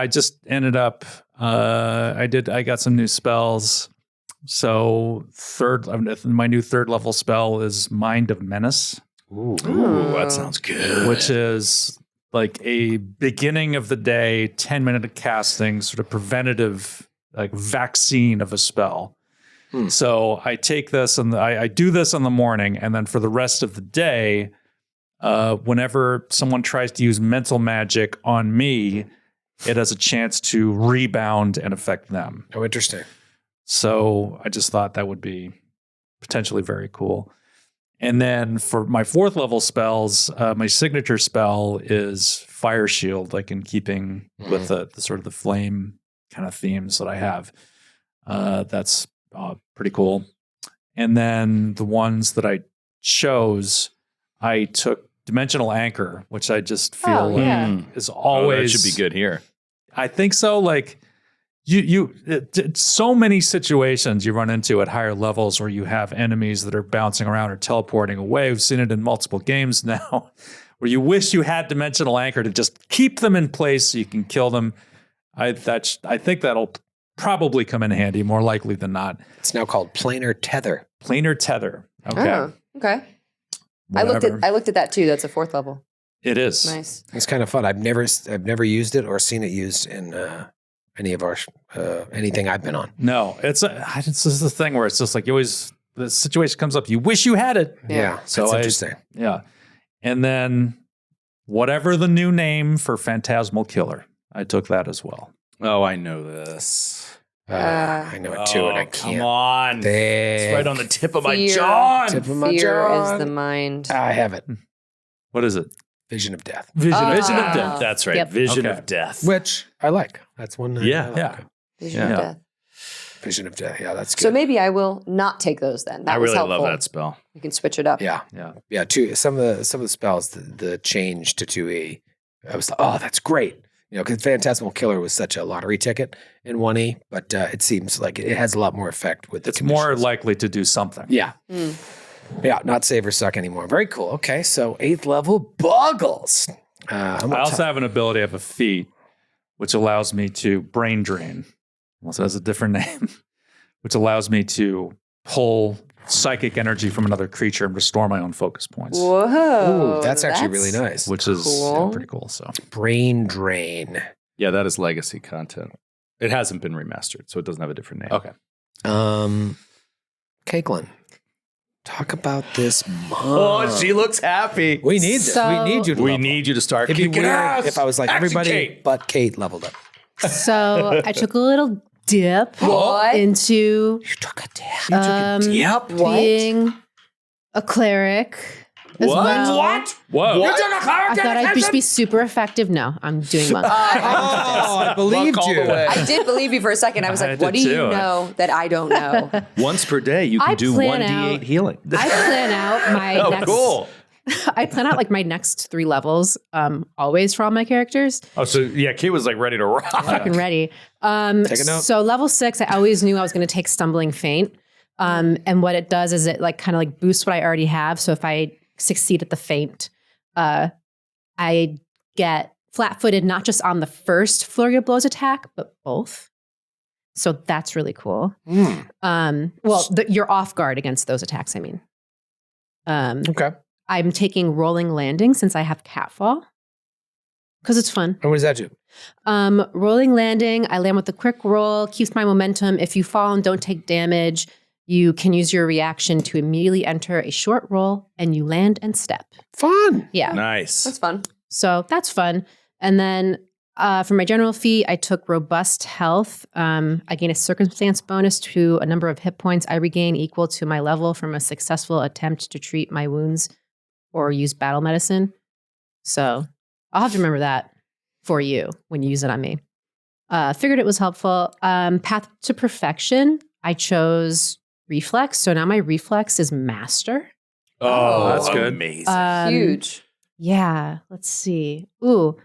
just ended up. I got some new spells. So my new 3rd level spell is Mind of Menace. Ooh, that sounds good. Which is like a beginning of the day, 10-minute casting, sort of preventative, like vaccine of a spell. So I take this and I do this in the morning, and then for the rest of the day, whenever someone tries to use mental magic on me, it has a chance to rebound and affect them. Oh, interesting. So I just thought that would be potentially very cool. And then for my 4th level spells, my signature spell is Fire Shield, like in keeping with the sort of the flame kind of themes that I have. That's pretty cool. And then the ones that I chose, I took Dimensional Anchor, which I just feel is always that should be good here. I think so. Like so many situations you run into at higher levels where you have enemies that are bouncing around or teleporting away. We've seen it in multiple games now where you wish you had Dimensional Anchor to just keep them in place so you can kill them. I think that'll probably come in handy, more likely than not. It's now called Planar Tether. Planar Tether. Okay. Oh, okay. Whatever. I looked at that too. That's a 4th level. It is. Nice. It's kind of fun. I've never used it or seen it used in anything I've been on. No, it's just the thing where it's just like you always the situation comes up, you wish you had it. Yeah. So that's I- interesting. Yeah. And then whatever the new name for Phantasmal Killer, I took that as well. Oh, I know this. I know it too, and I Come can't. on. It's right on the tip of my jaw. Tip of my Fear jaw. is the mind. I have it. What is it? Vision of Death, Vision Oh. of Vision of Death. Death. That's right. Yep. Vision Okay. of Death. which I like. That's one. I Yeah. like. Yeah. Vision Yeah. of death. Vision of Death. Yeah, that's good. So maybe I will not take those then. That I was really helpful. love that spell. You can switch it up. yeah, Yeah. Some of the spells, the change to 2E, I was like, oh, that's great. Because Phantasmal Killer was such a lottery ticket in 1E, but it seems like it has a lot more effect with the It's more conditions. likely to do something. Yeah. Mm. Yeah, not save or suck anymore. Very cool. Okay, so 8th level Boggles. I also have an ability, I have a feat, which allows me to brain drain. Also has a different name, which allows me to pull psychic energy from another creature and restore my own focus points, Whoa. Ooh, that's actually really nice. which is Cool. pretty cool. So Brain Drain. Yeah, that is legacy content. It hasn't been remastered, so it doesn't have a different name. okay. Caitlin, talk about this month. Oh, she looks happy. We need this. So- we need you to We level need you to start up. It'd be kicking weird ass. if I was like, Action, everybody Kate. but Kate leveled up. So I took a little dip What? into You took a dab. Yep. being a cleric as What? well. Whoa. I thought I'd just be super effective. No, I'm doing monk. Oh, I believed Luck all you. the way. I did believe you for a second. I was I like, did what do you too. know that I don't know? Once per day, you can I do plan 1d8 out- healing. I plan out my Oh, next. cool. I plan out like my next 3 levels, always for all my characters. Oh, so yeah, Kate was like ready to rock. Fucking ready. Take a note. So level 6, I always knew I was going to take Stumbling Feint. And what it does is it like kind of like boosts what I already have. So if I succeed at the feint, I get flat-footed not just on the first flurry of blows attack, but both. So that's really cool. You're off guard against those attacks, I mean. Okay. I'm taking Rolling Landing since I have Catfall because it's fun. And what does that do? Rolling Landing, I land with a quick roll, keeps my momentum. If you fall and don't take damage, you can use your reaction to immediately enter a short roll and you land and step. Fun. Yeah. Nice. That's fun. So that's fun. And then for my general feat, I took Robust Health. I gain a circumstance bonus to a number of hit points I regain equal to my level from a successful attempt to treat my wounds or use battle medicine. So I'll have to remember that for you when you use it on me. Figured it was helpful. Path to Perfection, I chose Reflex. So now my Reflex is Master. Oh, that's good. Amazing. Huge. Yeah, let's see. Ooh,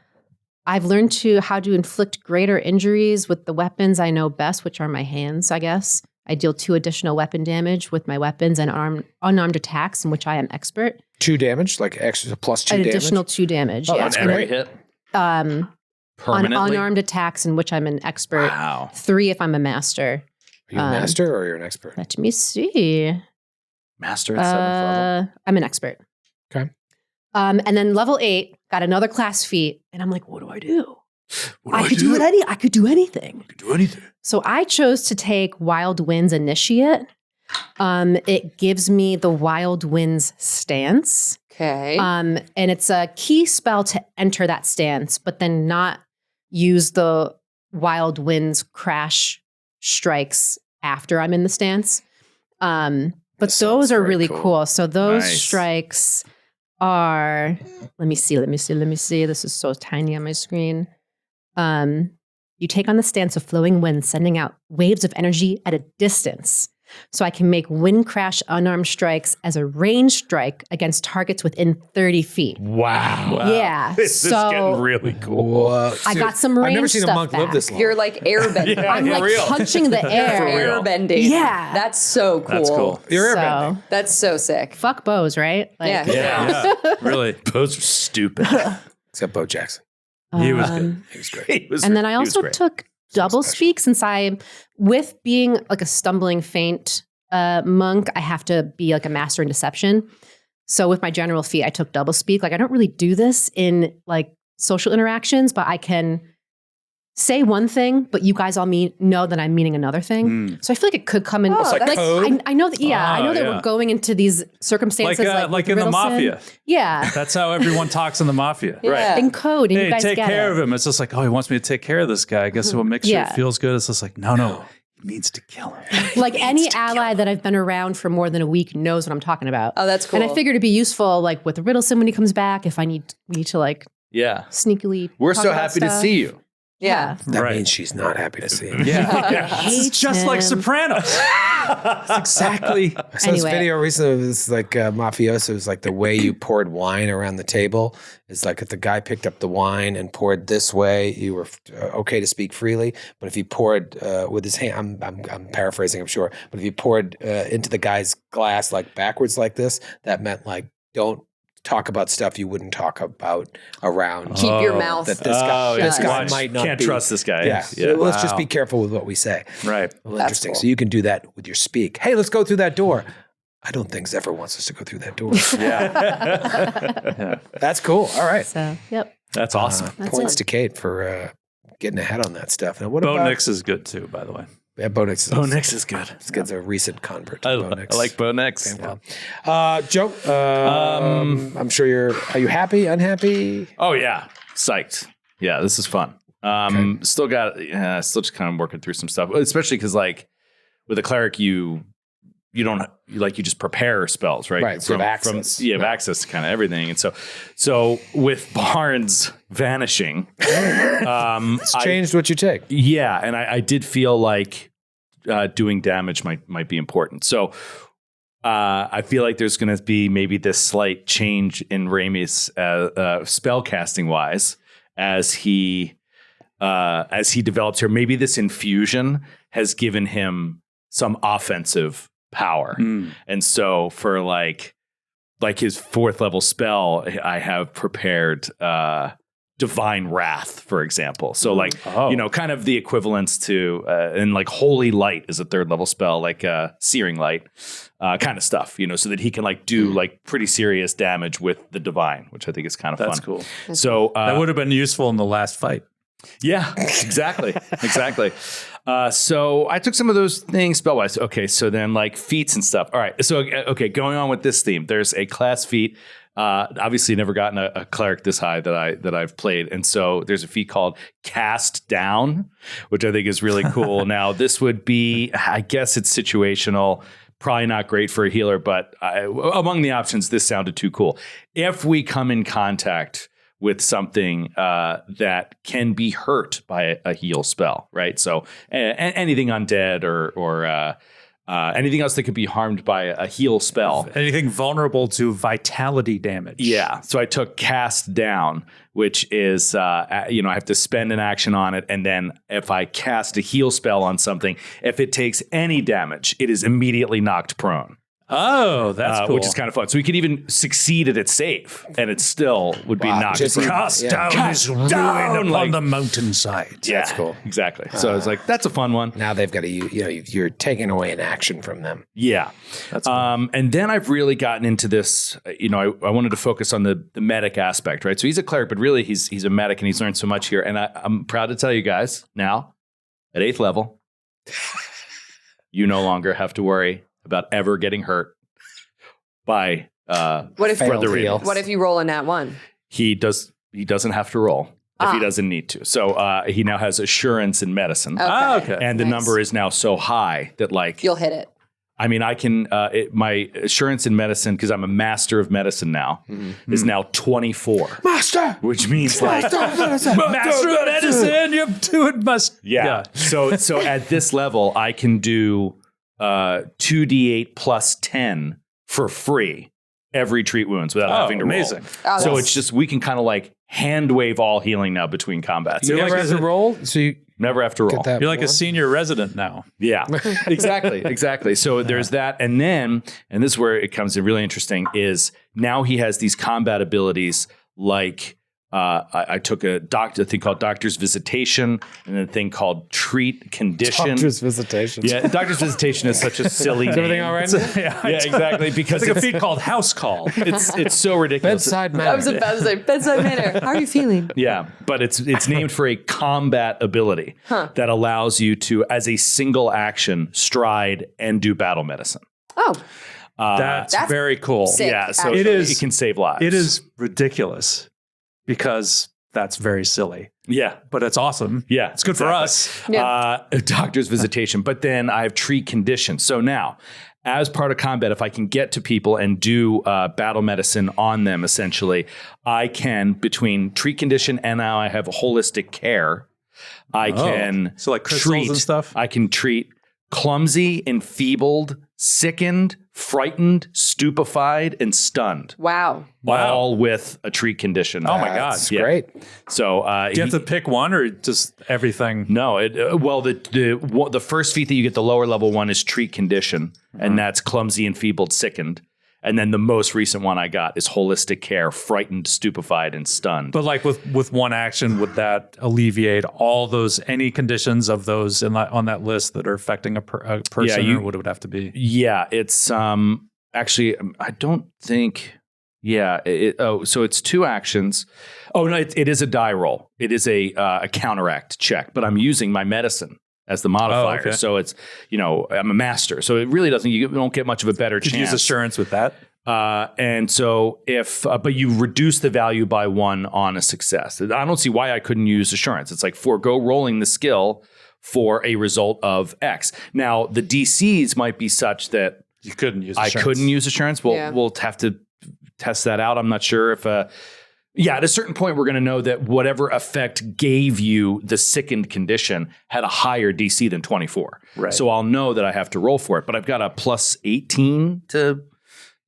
I've learned how to inflict greater injuries with the weapons I know best, which are my hands, I guess. I deal 2 additional weapon damage with my weapons and unarmed attacks, in which I am expert. 2 damage, like extra plus 2 An damage. additional 2 damage. Oh, yeah. that's On every great. hit? On Permanently? unarmed attacks, in which I'm an expert. Wow. 3 if I'm a master. Are you a master or you're an expert? Let me see. Master at 7th level? I'm an expert. Okay. And then level 8, got another class feat, and I'm like, what do I do? I could do anything. Do anything. So I chose to take Wild Winds Initiate. It gives me the Wild Winds stance. Okay. And it's a key spell to enter that stance, but then not use the Wild Winds crash strikes after I'm in the stance. But That those sounds are very really cool. So those Nice. strikes are, let me see. This is so tiny on my screen. You take on the stance of flowing wind, sending out waves of energy at a distance. So I can make wind crash unarmed strikes as a ranged strike against targets within 30 feet. Wow. Yeah. This is so getting really cool. I got some I've range never seen a stuff monk live back. this long. You're like airbending. Yeah. I'm for like real. punching the air. For real. Airbending. Yeah. That's so cool. That's cool. You're airbending. So, That's so sick. fuck bows, right? Like, Yeah. Yeah. Really. Those are stupid. Except Bo Jackson. He was good. He was great. He was- And then I he was also great. took double special. speak since with being like a stumbling feint monk, I have to be like a master in deception. So with my general feat, I took double speak. Like I don't really do this in like social interactions, but I can say one thing, but you guys all know that I'm meaning another thing. So I feel like it could come in. It's like code? I know that. Yeah, I know that yeah. we're going into these circumstances Like in the Riddleson. mafia. Yeah, That's how everyone talks in the mafia. Yeah. in code, and Hey, you guys take get care it. of him. It's just like, oh, he wants me to take care of this guy. I guess what makes sure Yeah. it feels good. It's just like, no, he needs to kill him. Like any ally that I've been around for more than a week knows what I'm talking about. Oh, that's cool. And I figured it'd be useful, like with Riddleson when he comes back, if we need to like Yeah. sneakily. We're talk so about happy to stuff. see you. Yeah. That Right. means she's not happy to see him. Yeah. It's just like him. Sopranos. It's exactly. I saw this Anyway. video recently of this like mafioso. It was like the way you poured wine around the table is like if the guy picked up the wine and poured this way, you were okay to speak freely. But if he poured with his hand, I'm paraphrasing, I'm sure. But if you poured into the guy's glass like backwards like this, that meant like don't talk about stuff you wouldn't talk about around. Keep your mouth. That this guy, yeah. this guy Watch. might not Can't be. trust this guy. Yeah. Yeah. Let's just Wow. be careful with what we say. Right. Well, That's interesting. cool. So you can do that with your speak. Hey, let's go through that door. I don't think Zephyr wants us to go through that door. Yeah. That's cool. All right. So, yep. That's awesome. That's Points it. to Kate for getting ahead on that stuff. Now, what Bo about Nix is good too, by the way. Yeah, Bo Nix. Bo Nix is good. This kid's a recent convert to I Bo Nix. like Bo Nix. Joe, I'm sure are you happy, unhappy? Oh yeah, psyched. Yeah, this is fun. Still still just kind of working through some stuff, especially because like with a cleric, you just prepare spells, right? Right, so you have access. You have access to kind of everything, and so with Barnes vanishing, It's changed what you take. yeah, and I did feel like doing damage might be important. So I feel like there's going to be maybe this slight change in Raimi's spell casting wise as he develops here. Maybe this infusion has given him some offensive power, and so for like his 4th level spell, I have prepared Divine Wrath, for example. So like, kind of the equivalence to, and like Holy Light is a 3rd level spell, like Searing Light kind of stuff, so that he can like do like pretty serious damage with the Divine, which I think is kind of That's fun. cool. So That would have been useful in the last fight. yeah, exactly. So I took some of those things spell-wise. Okay, so then like feats and stuff. All right, so okay, going on with this theme, there's a class feat. Obviously, never gotten a cleric this high that I've played, and so there's a feat called Cast Down, which I think is really cool. Now, this would be, I guess, it's situational. Probably not great for a healer, but among the options, this sounded too cool. If we come in contact with something that can be hurt by a heal spell, right? So anything undead or anything else that could be harmed by a heal spell. Anything vulnerable to vitality damage. Yeah. So I took Cast Down, which is, I have to spend an action on it. And then if I cast a heal spell on something, if it takes any damage, it is immediately knocked prone. Oh, that's cool. Which is kind of fun. So we could even succeed at its save, and it still would be knocked just- prone. Cast down is ruin upon like- the mountainside. Yeah, That's cool. Exactly. So it's like, that's a fun one. Now they've got to, you're taking away an action from them. Yeah. That's cool. And then I've really gotten into this, I wanted to focus on the medic aspect, right? So he's a cleric, but really he's a medic, and he's learned so much here. And I'm proud to tell you guys now, at 8th level, you no longer have to worry about ever getting hurt by What if Failed Brother heal. Reed. what if you roll a nat 1? He doesn't have to roll if he doesn't need to. So he now has assurance in medicine. Okay. And the Nice. number is now so high that like, You'll hit it. I mean, I can, my assurance in medicine, because I'm a master of medicine now, is now 24. Master! Which means like, Master of medicine, you doing must. yeah. So at this level, I can do 2d8 plus 10 for free every treat wounds without having to amazing. roll. Oh, So that's- it's just, we can kind of like hand wave all healing now between combats. You You're never like have to roll, so you Never have to roll. get that. You're like a one? senior resident now. Yeah, exactly. So there's that. And then, and this is where it comes in really interesting, is now he has these combat abilities like I took a thing called Doctor's Visitation, and a thing called Treat Condition. Doctor's Visitation. Yeah, Doctor's Visitation is such a silly name. Everything all right? Yeah, exactly. Because It's like a feat called House Call. it's so ridiculous. Bedside I manner. was about to say bedside manner. How are you feeling? Yeah, but it's named for a combat ability that allows you to, as a single action, stride and do battle medicine. Oh, That's That's very cool. sick. Yeah, so actually. it can save lives. It is ridiculous because that's very silly, Yeah. but it's awesome. Yeah, It's good for us. Yeah. Doctor's Visitation. But then I have Treat Condition. So now, as part of combat, if I can get to people and do battle medicine on them, essentially, I can, between Treat Condition and now I have Holistic Care, I can So like crystals and stuff? I can treat clumsy, enfeebled, sickened, frightened, stupefied, and stunned. Wow. All with a treat condition. Oh my God. That's Yeah. great. So Do you have to pick one or just everything? no, the first feat that you get, the lower level one, is treat condition, and that's clumsy, enfeebled, sickened. And then the most recent one I got is Holistic Care, frightened, stupefied, and stunned. But like with one action, would that alleviate all those, any conditions of those on that list that are affecting a person, or what it would have to be? Yeah, it's actually I don't think. Yeah. So it's 2 actions. Oh no, it is a die roll. It is a counteract check, but I'm using my medicine as the modifier. okay. So it's, I'm a master. So it really doesn't, you don't get much of a better Could you chance. use assurance with that? And so but you reduce the value by 1 on a success. I don't see why I couldn't use assurance. It's like forego rolling the skill for a result of X. Now the DCs might be such that You couldn't use I assurance. couldn't use assurance. Yeah. We'll have to test that out. I'm not sure if, at a certain point, we're going to know that whatever effect gave you the sickened condition had a higher DC than 24. Right. So I'll know that I have to roll for it. But I've got a plus 18 to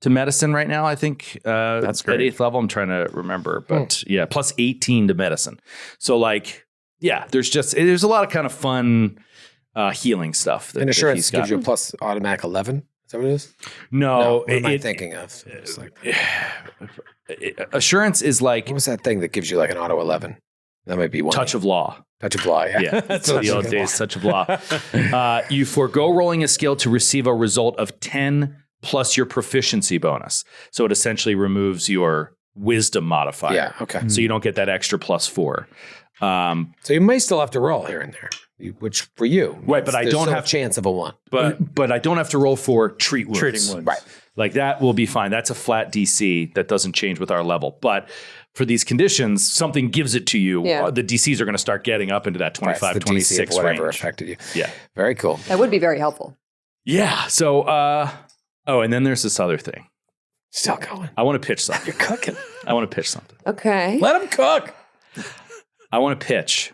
medicine right now, I think. That's great. At 8th level, I'm trying to remember. But plus 18 to medicine. So there's a lot of kind of fun healing stuff. And assurance gives you a plus automatic 11. Is that what it is? No, what am I thinking of? It's like, assurance is like what was that thing that gives you like an auto 11? That might be one. touch of law. Touch of law, yeah. Yeah, that's the old days, touch of law. You forego rolling a skill to receive a result of 10 plus your proficiency bonus. So it essentially removes your wisdom modifier. Yeah, okay. So you don't get that extra plus 4. So you may still have to roll here and there, which for you, Right, but I there's don't still have- a chance of a 1. But I don't have to roll for treat wounds. Treating wounds. Right. Like that will be fine. That's a flat DC that doesn't change with our level. But for these conditions, something gives it to you. Yeah. The DCs are going to start getting up into that 25, the DC of 26 whatever range. affected you. Yeah. Very cool. That would be very helpful. Yeah. So, and then there's this other thing. Still going. I want to pitch something. You're cooking. I want to pitch something. Okay. Let him cook. I want to pitch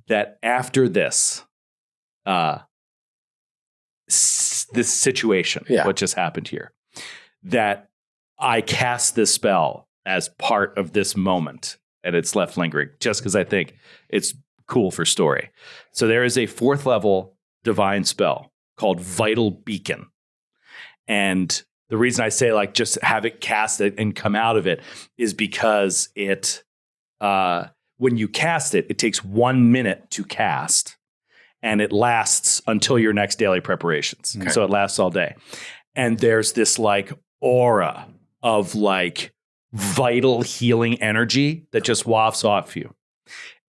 that after this, this situation, what just happened here, that I cast this spell as part of this moment and it's left lingering just because I think it's cool for story. So there is a 4th level divine spell called Vital Beacon. And the reason I say just have it cast it and come out of it is because it, when you cast it, it takes 1 minute to cast and it lasts until your next daily preparations. Okay. So it lasts all day. And there's this aura of vital healing energy that just wafts off you.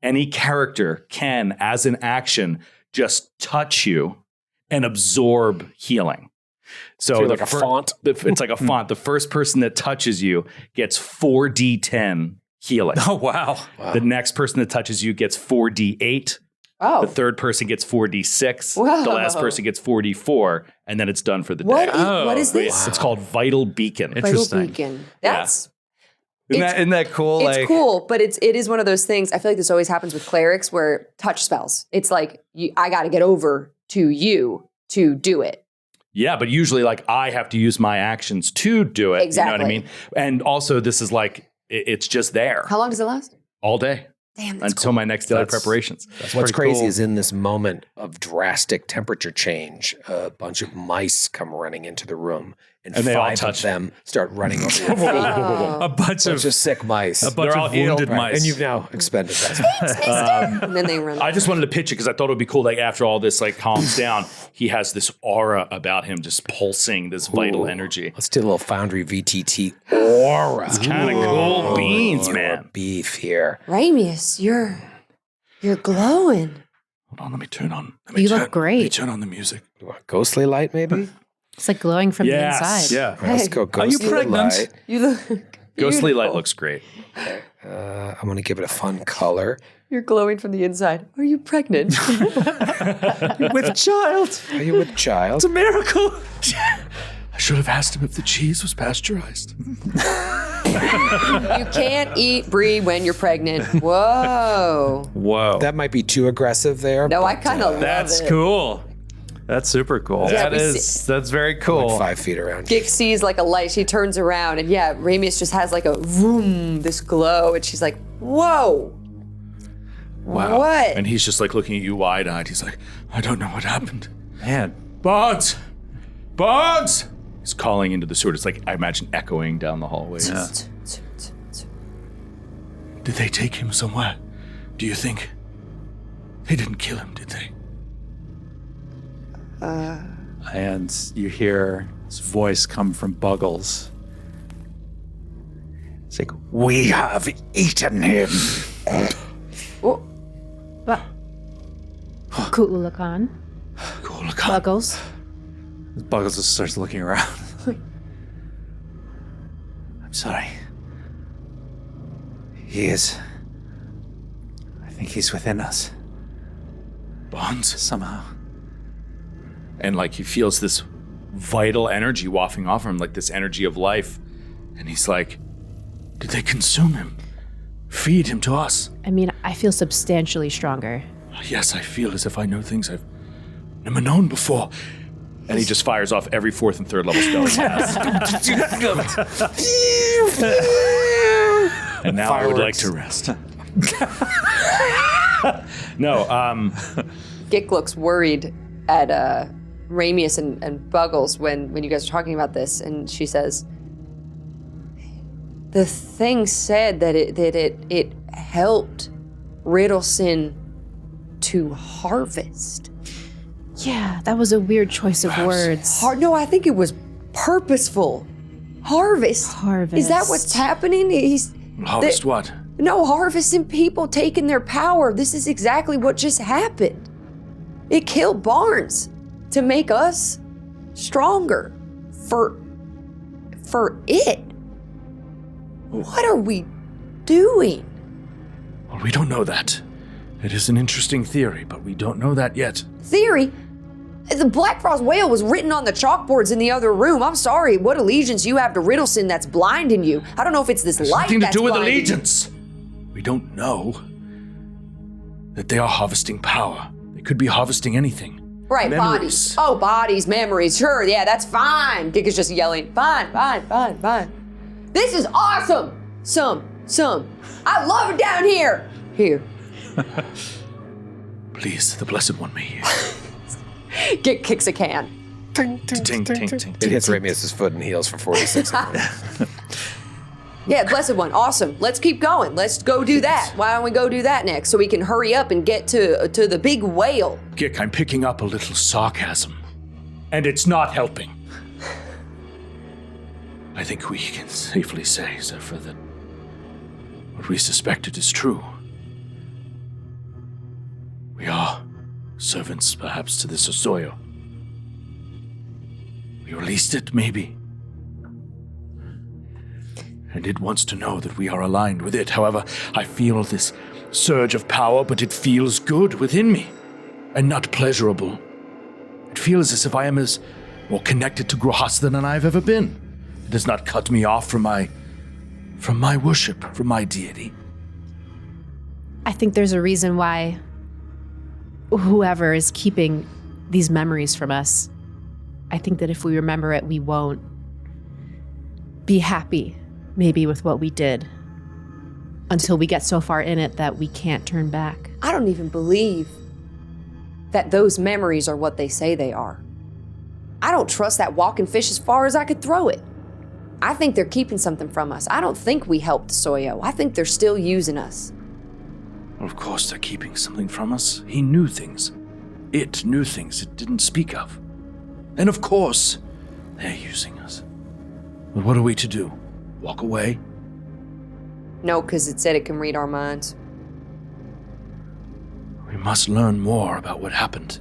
Any character can, as an action, just touch you and absorb healing. So like a font? It's like a font. The first person that touches you gets 4d10 healing. Oh, wow. The next person that touches you gets 4d8. Oh. The third person gets 4d6. Whoa. The last person gets 4d4. And then it's done for the What day. is, what is this? It's called Vital Beacon. Vital Interesting. Beacon. That's Isn't that cool? it's cool, but it is one of those things. I feel like this always happens with clerics where touch spells. It's like I got to get over to you to do it. Yeah, but usually I have to use my actions to do it. Exactly. You know what I mean? And also this is it's just there How long does it last? all day Damn, that's until my next daily preparations. What's pretty crazy cool. is in this moment of drastic temperature change, a bunch of mice come running into the room and they all 5 touch of them start running over your feet. A bunch Bunch of sick mice. a bunch They're all of healed. wounded mice. And you've now expended that. And then they run. I just wanted to pitch it because I thought it would be cool. Like after all this like calms down, he has this aura about him, just pulsing this vital energy. Let's do a little Foundry VTT aura. It's Kind of cool beans, man. Beef here. Ramius, you're glowing. Hold on, let me turn on. You look great. Let me turn on the music. You want ghostly light, maybe? It's like glowing from the inside. Yeah. Let's go ghostly pregnant? light. You look. Ghostly light looks great. I'm going to give it a fun color. You're glowing from the inside. Are you pregnant? with child. Are you with child? It's a miracle. I should have asked him if the cheese was pasteurized. You can't eat brie when you're pregnant. Whoa. Whoa. That might be too aggressive there. No, I but, kind of love That's it. cool. That's super cool. Yeah, That's very cool. like 5 feet around. Gix sees like a light. She turns around, and yeah, Ramius just has like a vroom, this glow, and she's like, "Whoa, Wow. what?" And he's just like looking at you wide-eyed. He's like, I don't know what happened. Man. Bards! Bards! he's calling into the sewer. It's like, I imagine, echoing down the hallways. Yeah. Did they take him somewhere? Do you think? They didn't kill him, did they? And you hear his voice come from Buggles. It's like, we have eaten him. Ku'ulakan. Cool, look Buggles. Buggles just starts looking around. I'm sorry. He is. I think he's within us. Bonds? Somehow. And like he feels this vital energy wafting off him, like this energy of life. And he's like, Did they consume him? Feed him to us? I mean, I feel substantially stronger. Yes, I feel as if I know things I've never known before. and he just fires off every 4th and 3rd level spell he has. And now I would like to rest. No, Gick looks worried at Ramius and Buggles when you guys are talking about this, and she says, "The thing said that it helped Riddleson to harvest." Yeah, that was a weird choice of words. No, I think it was purposeful. Harvest. Is that what's happening? Harvest what? No, harvesting people, taking their power. This is exactly what just happened. It killed Barnes to make us stronger for it. What are we doing? Well, we don't know that. It is an interesting theory, but we don't know that yet. Theory? The Black Frost whale was written on the chalkboards in the other room. I'm sorry, what allegiance you have to Riddleson that's blinding you? I don't know if it's this light Nothing to that's do with blinding you. allegiance. We don't know that they are harvesting power. They could be harvesting anything. Right, Memories. bodies. Oh, bodies, memories. Sure, yeah, that's fine. Gick is just yelling, fine. This is awesome. Some. I love it down here. Here. Please, the Blessed One may hear. Gick kicks a can. ting, ting, ting, It hits Ramius' foot and heals for 46 seconds. Yeah, Blessed One, awesome. Let's keep going. Let's go do that. Why don't we go do that next so we can hurry up and get to the big whale? Gick, I'm picking up a little sarcasm, and it's not helping. I think we can safely say, Zephyr, that what we suspected is true. We are servants, perhaps, to this Osoyo. We released it, maybe. And it wants to know that we are aligned with it. However, I feel this surge of power, but it feels good within me, and not pleasurable. It feels as if I am as more connected to Grohas than I've ever been. It does not cut me off from my worship, from my deity. I think there's a reason why whoever is keeping these memories from us, I think that if we remember it, we won't be happy, maybe, with what we did until we get so far in it that we can't turn back. I don't even believe that those memories are what they say they are. I don't trust that walking fish as far as I could throw it. I think they're keeping something from us. I don't think we helped Soyo. I think they're still using us. Of course they're keeping something from us. He knew things. It knew things it didn't speak of. And of course, they're using us. But what are we to do? Walk away? No, because it said it can read our minds. We must learn more about what happened.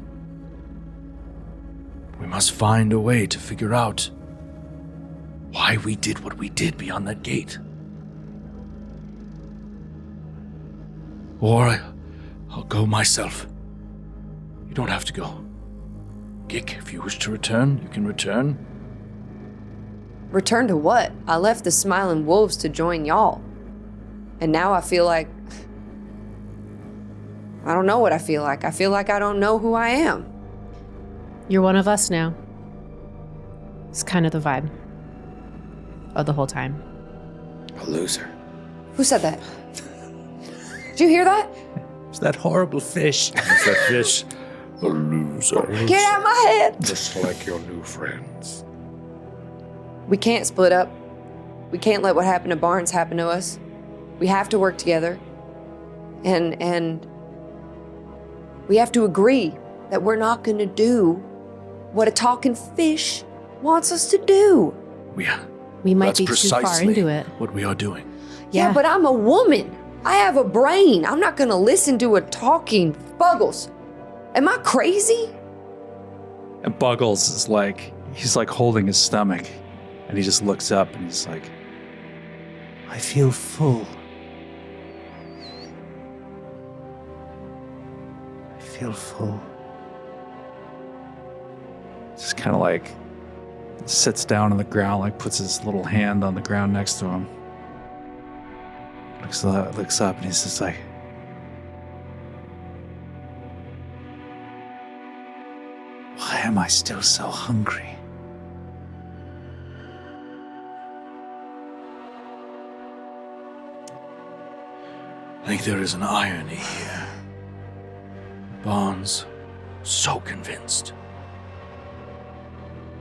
We must find a way to figure out why we did what we did beyond that gate. Or I'll go myself. You don't have to go. Gik, if you wish to return, you can return. Return to what? I left the Smiling Wolves to join y'all. And now I feel like... I don't know what I feel like. I feel like I don't know who I am. You're one of us now. It's kind of the vibe of the whole time. A loser. Who said that? Did you hear that? It's that horrible fish. It's that fish. A loser. Get out of my head! Just like your new friends. We can't split up. We can't let what happened to Barnes happen to us. We have to work together. And we have to agree that we're not going to do what a talking fish wants us to do. We might That's be too far precisely into it. what we are doing. Yeah, but I'm a woman. I have a brain. I'm not going to listen to a talking Buggles. Am I crazy? And Buggles is like, he's like holding his stomach. And he just looks up and he's like, I feel full. I feel full. Just kind of like sits down on the ground, like puts his little hand on the ground next to him. Looks up and he's just like, why am I still so hungry? I think there is an irony here. Barnes, so convinced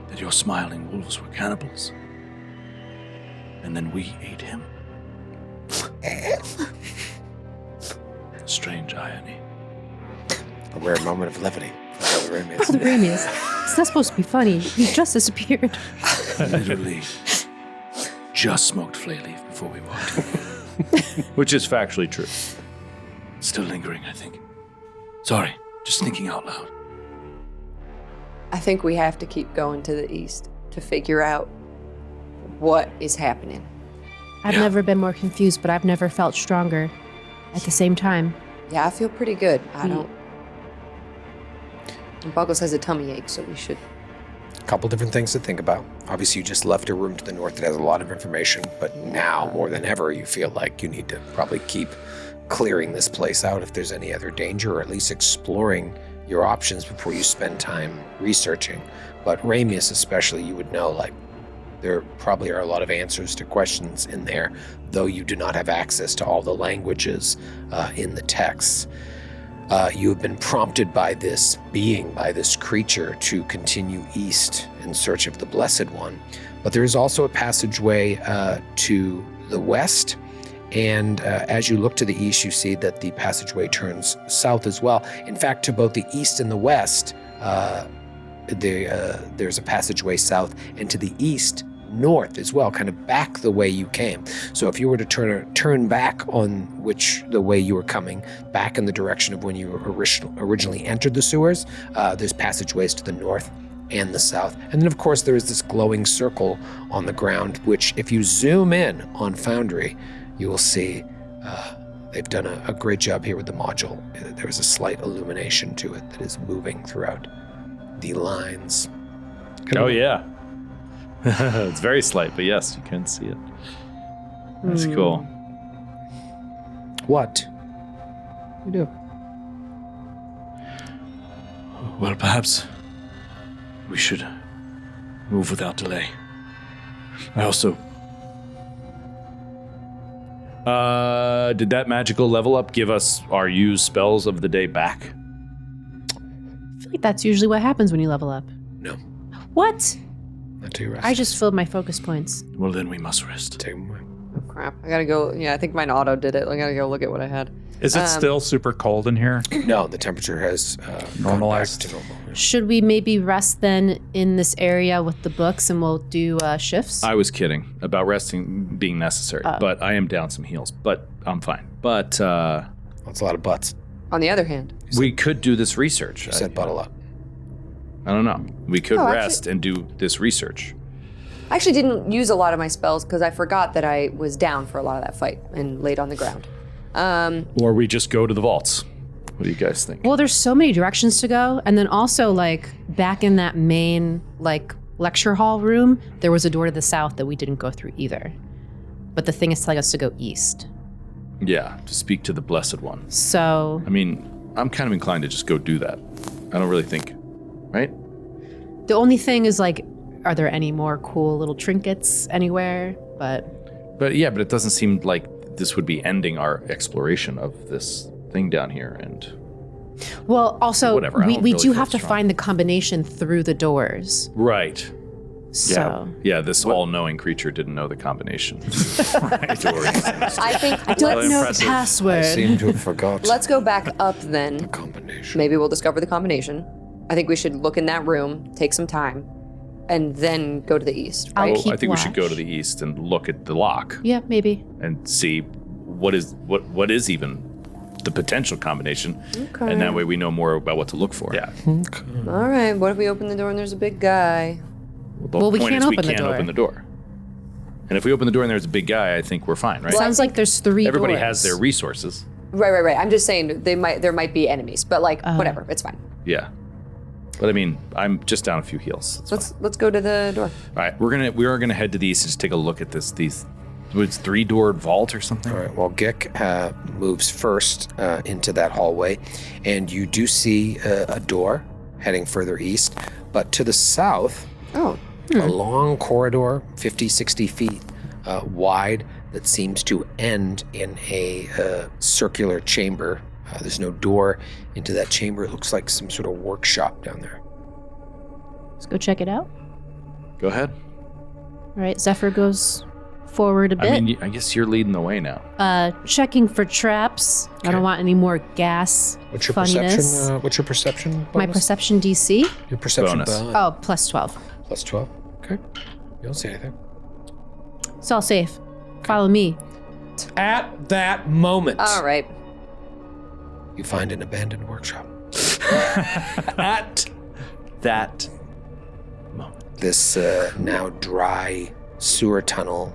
that your Smiling Wolves were cannibals. And then we ate him. Strange irony. A rare moment of levity. Brother Ramius. It's not supposed to be funny. You just disappeared. Literally just smoked flay leaf before we walked in. Which is factually true. Still lingering, I think. Sorry, just thinking out loud. I think we have to keep going to the east to figure out what is happening. I've never been more confused, but I've never felt stronger at the same time. Yeah, I feel pretty good. I don't... And Buggles has a tummy ache, so we should... A couple different things to think about. Obviously, you just left a room to the north that has a lot of information, but now, more than ever, you feel like you need to probably keep clearing this place out if there's any other danger, or at least exploring your options before you spend time researching. But Ramius especially, you would know, like, there probably are a lot of answers to questions in there, though you do not have access to all the languages in the texts. You have been prompted by this being, by this creature, to continue east in search of the Blessed One. But there is also a passageway to the west, and as you look to the east, you see that the passageway turns south as well. In fact, to both the east and the west, there's a passageway south, and to the east, north as well, kind of back the way you came. So if you were to turn back on the way you were coming, back in the direction of when you originally entered the sewers, there's passageways to the north and the south. And then of course there is this glowing circle on the ground, which if you zoom in on Foundry, you will see they've done a great job here with the module. There's a slight illumination to it that is moving throughout the lines. Oh yeah. It's very slight, but yes, you can see it. That's cool. What? You do. Well, perhaps we should move without delay. I also... Did that magical level up give us our used spells of the day back? I feel like that's usually what happens when you level up. No. What? Not too rest. I just filled my focus points. Well, then we must rest. Take them away. Oh, crap. I gotta go. Yeah, I think mine auto did it. I gotta go look at what I had. Is it still super cold in here? No, the temperature has Normalized. gone back to normal. Should we maybe rest then in this area with the books and we'll do shifts? I was kidding about resting being necessary, but I am down some heals, but I'm fine. But That's a lot of butts. On the other hand, we could do this research. You said butt a lot. I don't know. We could Oh, actually- rest and do this research. I actually didn't use a lot of my spells because I forgot that I was down for a lot of that fight and laid on the ground. Or we just go to the vaults. What do you guys think? Well, there's so many directions to go. And then also, like, back in that main, like, lecture hall room, there was a door to the south that we didn't go through either. But the thing is telling us to go east. Yeah, to speak to the Blessed One. So, I mean, I'm kind of inclined to just go do that. I don't really think, right? the only thing is, like, are there any more cool little trinkets anywhere? But yeah, but it doesn't seem like this would be ending our exploration of this thing down here. And well, also, Whatever, I we don't really do feel have to strong. find the combination through the doors. right. So, Yeah, this all-knowing creature didn't know the combination. I think I don't know the impressive. password. Seem to have forgot let's go back up then. combination. Maybe we'll discover the combination. I think we should look in that room, take some time, and then go to the east, I'll right? keep I think we should go watch. to the east and look at the lock Yeah, maybe. and see what is even the potential combination. Okay. And that way we know more about what to look for. Yeah. All right, what if we open the door and there's a big guy? The Well, we point can't is we open the can't door. open the door. And if we open the door and there's a big guy, I think we're fine, right? Sounds like there's 3 Everybody doors. has their resources. Right. I'm just saying there might be enemies, but like whatever, it's fine. Yeah. But I mean, I'm just down a few heals. It's Let's go to the door. All right, we are gonna head to the east and just take a look at these 3-doored vault or something. All right. Well, Gick moves first into that hallway, and you do see a door heading further east. But to the south, Oh, a long corridor, 50, 60 feet wide, that seems to end in a circular chamber. There's no door into that chamber. It looks like some sort of workshop down there. Let's go check it out. Go ahead. All right, Zephyr goes forward a bit. I mean, I guess you're leading the way now. Checking for traps. I don't want any more gas. What's your funniness. perception? What's your perception? My bonus? perception DC? Your perception Bonus. Oh, plus 12. Plus 12. Okay. You don't see anything. It's all safe. Follow me. At that moment, all right. you find an abandoned workshop. At that moment. This now dry sewer tunnel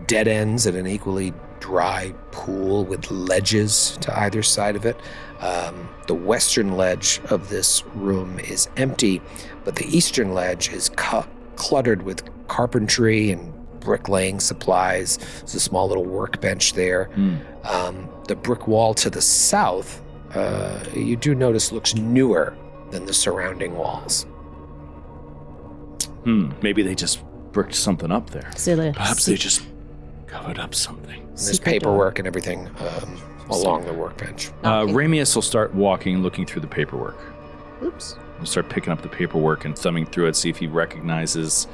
dead ends at an equally dry pool with ledges to either side of it. The western ledge of this room is empty, but the eastern ledge is cluttered with carpentry and bricklaying supplies. There's a small little workbench there. The brick wall to the south, you do notice, looks newer than the surrounding walls. Maybe they just bricked something up there. Perhaps they just covered up something. And there's paperwork and everything along the workbench. Ramius will start walking, looking through the paperwork. Oops. He'll start picking up the paperwork and thumbing through it, see if he recognizes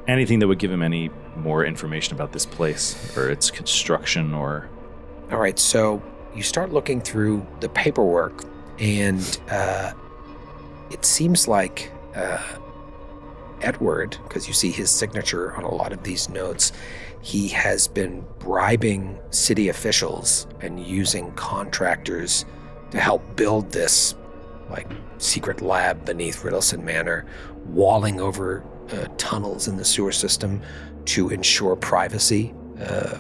anything that would give him any more information about this place or its construction or... All right, so you start looking through the paperwork, and it seems like Edward, because you see his signature on a lot of these notes, he has been bribing city officials and using contractors to help build this like secret lab beneath Riddleson Manor, walling over tunnels in the sewer system to ensure privacy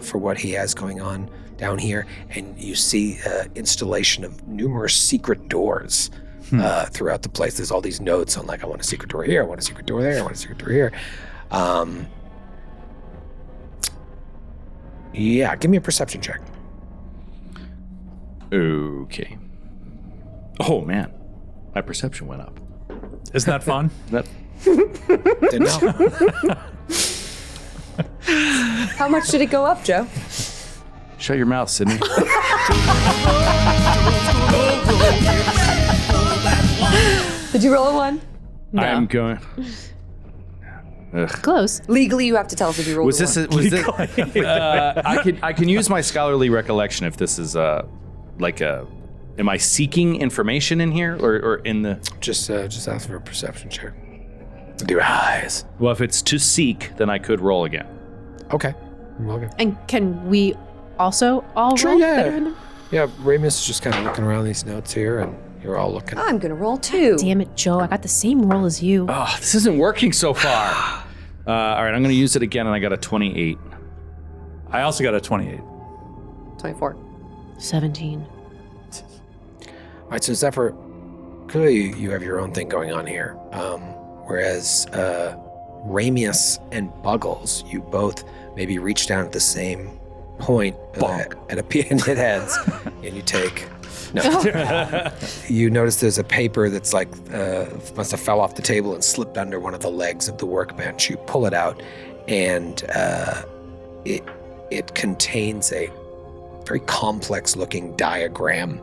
for what he has going on down here. And you see installation of numerous secret doors throughout the place. There's all these notes on like, I want a secret door here, I want a secret door there, I want a secret door here. Yeah, give me a perception check. Okay. Oh, man. My perception went up. Isn't that fun? Didn't know. How much did it go up, Joe? Shut your mouth, Sydney. Did you roll a 1? I am going... Close. Legally, you have to tell us if you rolled Was a this? one. Was this? I can use my scholarly recollection if this is like a. Am I seeking information in here or in the? Just ask for a perception check. With your eyes. Well, if it's to seek, then I could roll again. Okay. Okay. And can we also all Sure, roll? yeah. that are in- Yeah, Ramus is just kind of looking around these notes here, and you're all looking. I'm going to roll 2. Damn it, Joe. I got the same roll as you. Oh, this isn't working so far. All right, I'm going to use it again, and I got a 28. I also got a 28. 24. 17. All right, so Zephyr, clearly you have your own thing going on here. Whereas Ramius and Buggles, you both maybe reach down at the same point at a and hit heads, and you take. No. You notice there's a paper that's like must have fell off the table and slipped under one of the legs of the workbench. You pull it out, and it contains a very complex-looking diagram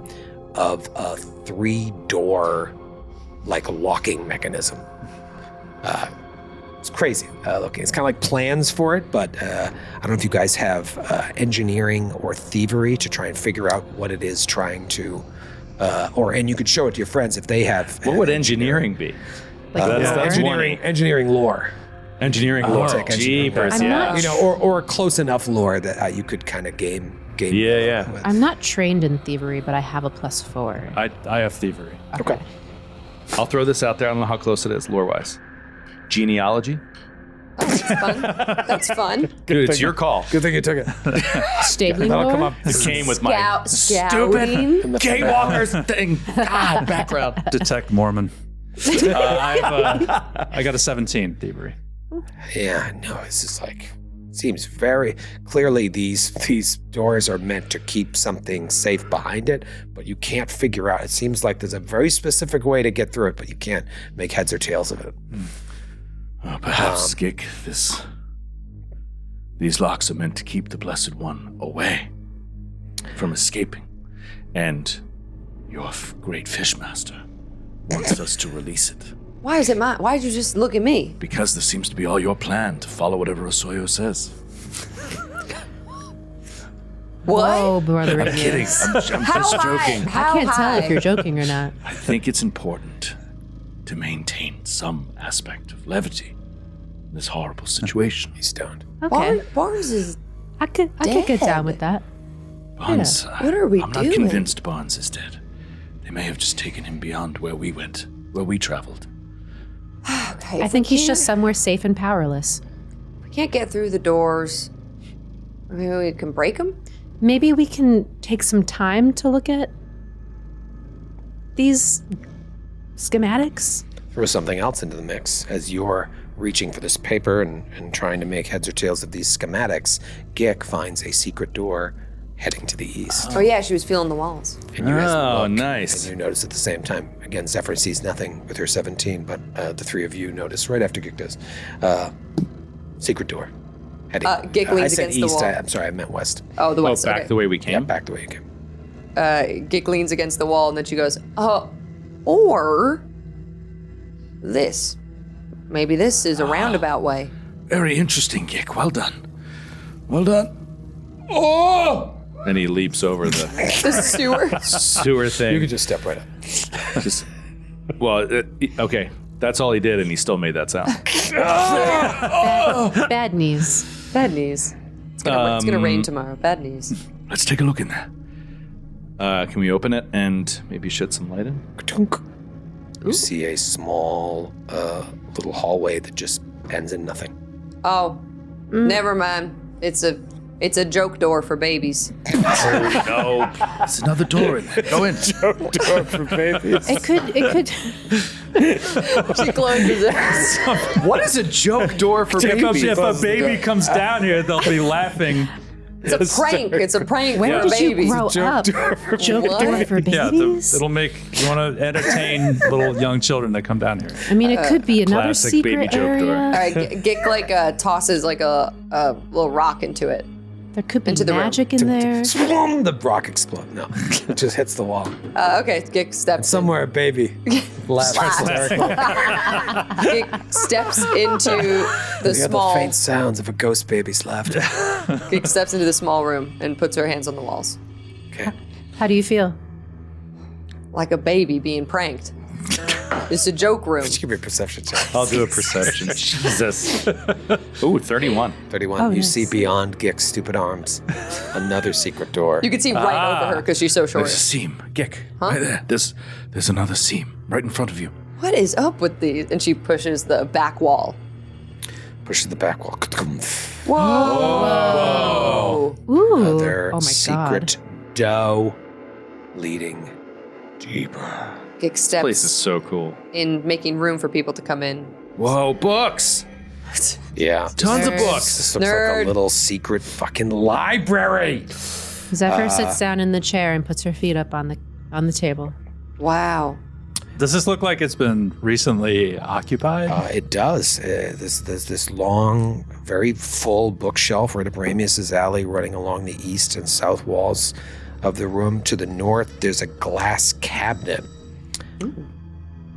of a 3-door like locking mechanism. It's crazy looking. It's kind of like plans for it, but I don't know if you guys have engineering or thievery to try and figure out what it is trying to, and you could show it to your friends if they have. What would engineering be? That's engineering lore. Engineering lore. Take engineering. Jeepers, I'm yeah. not- Or close enough lore that you could kind of game. Yeah. with. I'm not trained in thievery, but I have a +4. I have thievery. Okay. I'll throw this out there. I don't know how close it is lore-wise. Genealogy? Oh, that's fun. That's fun. Dude, it's your call. Good thing you took it. Stabling That'll come lore? up. It came with my Scouting. Gatewalkers thing. Background. Detect Mormon. I got a 17 thievery. Yeah, no, it's just like seems very clearly these doors are meant to keep something safe behind it, but you can't figure out. It seems like there's a very specific way to get through it, but you can't make heads or tails of it. Perhaps, Gik, these locks are meant to keep the Blessed One away from escaping. And your great Fishmaster wants us to release it. Why is it mine? Why did you just look at me? Because this seems to be all your plan, to follow whatever Osoyo says. What? Whoa, brother. I'm kidding. I'm How just high? joking. How I can't tell high? if you're joking or not. I think it's important to maintain some aspect of levity in this horrible situation. He's stoned. Okay. Barnes is. I could get dead. down with that. Barnes, What are we I'm doing? not convinced Barnes is dead. They may have just taken him beyond where we went, where we traveled. Okay, I if think we he's just can't- somewhere safe and powerless. We can't get through the doors. Maybe we can break them. Maybe we can take some time to look at these schematics. Throw something else into the mix as you're reaching for this paper and trying to make heads or tails of these schematics. Gik finds a secret door heading to the east. Oh yeah, she was feeling the walls. And you guys Oh, look, nice. And you notice at the same time, again, Zephyr sees nothing with her 17, but the three of you notice right after Gik does. Secret door. Heading. Gik leans I said against the east. wall. I'm sorry, I meant west. Oh, the Oh, west. back okay. the way we Yeah, came? back the way you came. Gik leans against the wall and then she goes, or this. Maybe this is a roundabout way. Very interesting, Gik. Well done. Well done. Oh! And he leaps over the The sewer. sewer thing. You could just step right up. Just, well, okay. That's all he did, and he still made that sound. Bad knees. Bad knees. It's gonna rain tomorrow. Bad knees. Let's take a look in there. Can we open it and maybe shed some light in? You see a small little hallway that just ends in nothing. Oh, never mind. It's a joke door for babies. No. There's another door in there. Go in. Door for babies. It could. She closes it. What is a joke door for babies? If a baby comes down here, they'll be laughing. It's a prank. It's a prank Where for did you babies. grow up? Joke What? door for Yeah, babies? it'll make you want to entertain little young children that come down here. I mean, it could be another classic secret baby joke door. All area. right, Gik tosses like a little rock into it. There could be Into the room. magic in there. Swoom, the rock explodes. No, it just hits the wall. Okay, Gik steps in. Somewhere a baby Gig steps into the You hear small. the faint sounds of a ghost baby's laughter. Gig steps into the small room and puts her hands on the walls, Okay. How do you feel? like a baby being pranked. It's a joke room. Give me a perception check. I'll do a perception. Jesus. Ooh, 31. 31. Oh, you nice. see beyond Gick's stupid arms. Another secret door. You can see right over her because she's so short. There's a seam. Gick, right there. There's another seam right in front of you. What is up with these? And she pushes the back wall. Pushes the back wall. Whoa! Ooh. Another oh my secret door leading deeper. Gig This place is steps so cool. in, making room for people to come in. Whoa, books! Yeah. Tons of Nerds. books. This looks like Nerd. a little secret fucking library. Zephyr sits down in the chair and puts her feet up on the table. Wow. Does this look like it's been recently occupied? It does. There's this long, very full bookshelf right up Ramius's alley running along the east and south walls of the room. To the north, there's a glass cabinet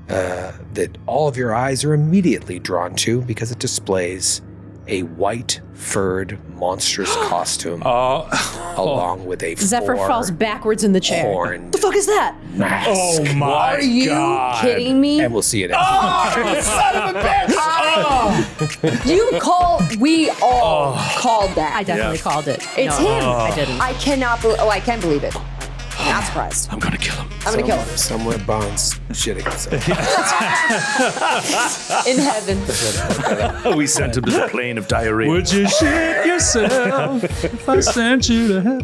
that all of your eyes are immediately drawn to because it displays a white furred monstrous costume along with a Zephyr falls backwards in the chair. horned The fuck is that? mask. Oh my Are you kidding me? And we'll see it. We all called that. I definitely called it. It's No, him. I didn't. I cannot believe. Oh, I can believe it. I'm not surprised. I'm gonna kill him. I'm gonna kill him Somewhere Bond's shitting himself. in heaven. We sent him to the plane of diarrhea. Would you shit yourself if I sent you to heaven?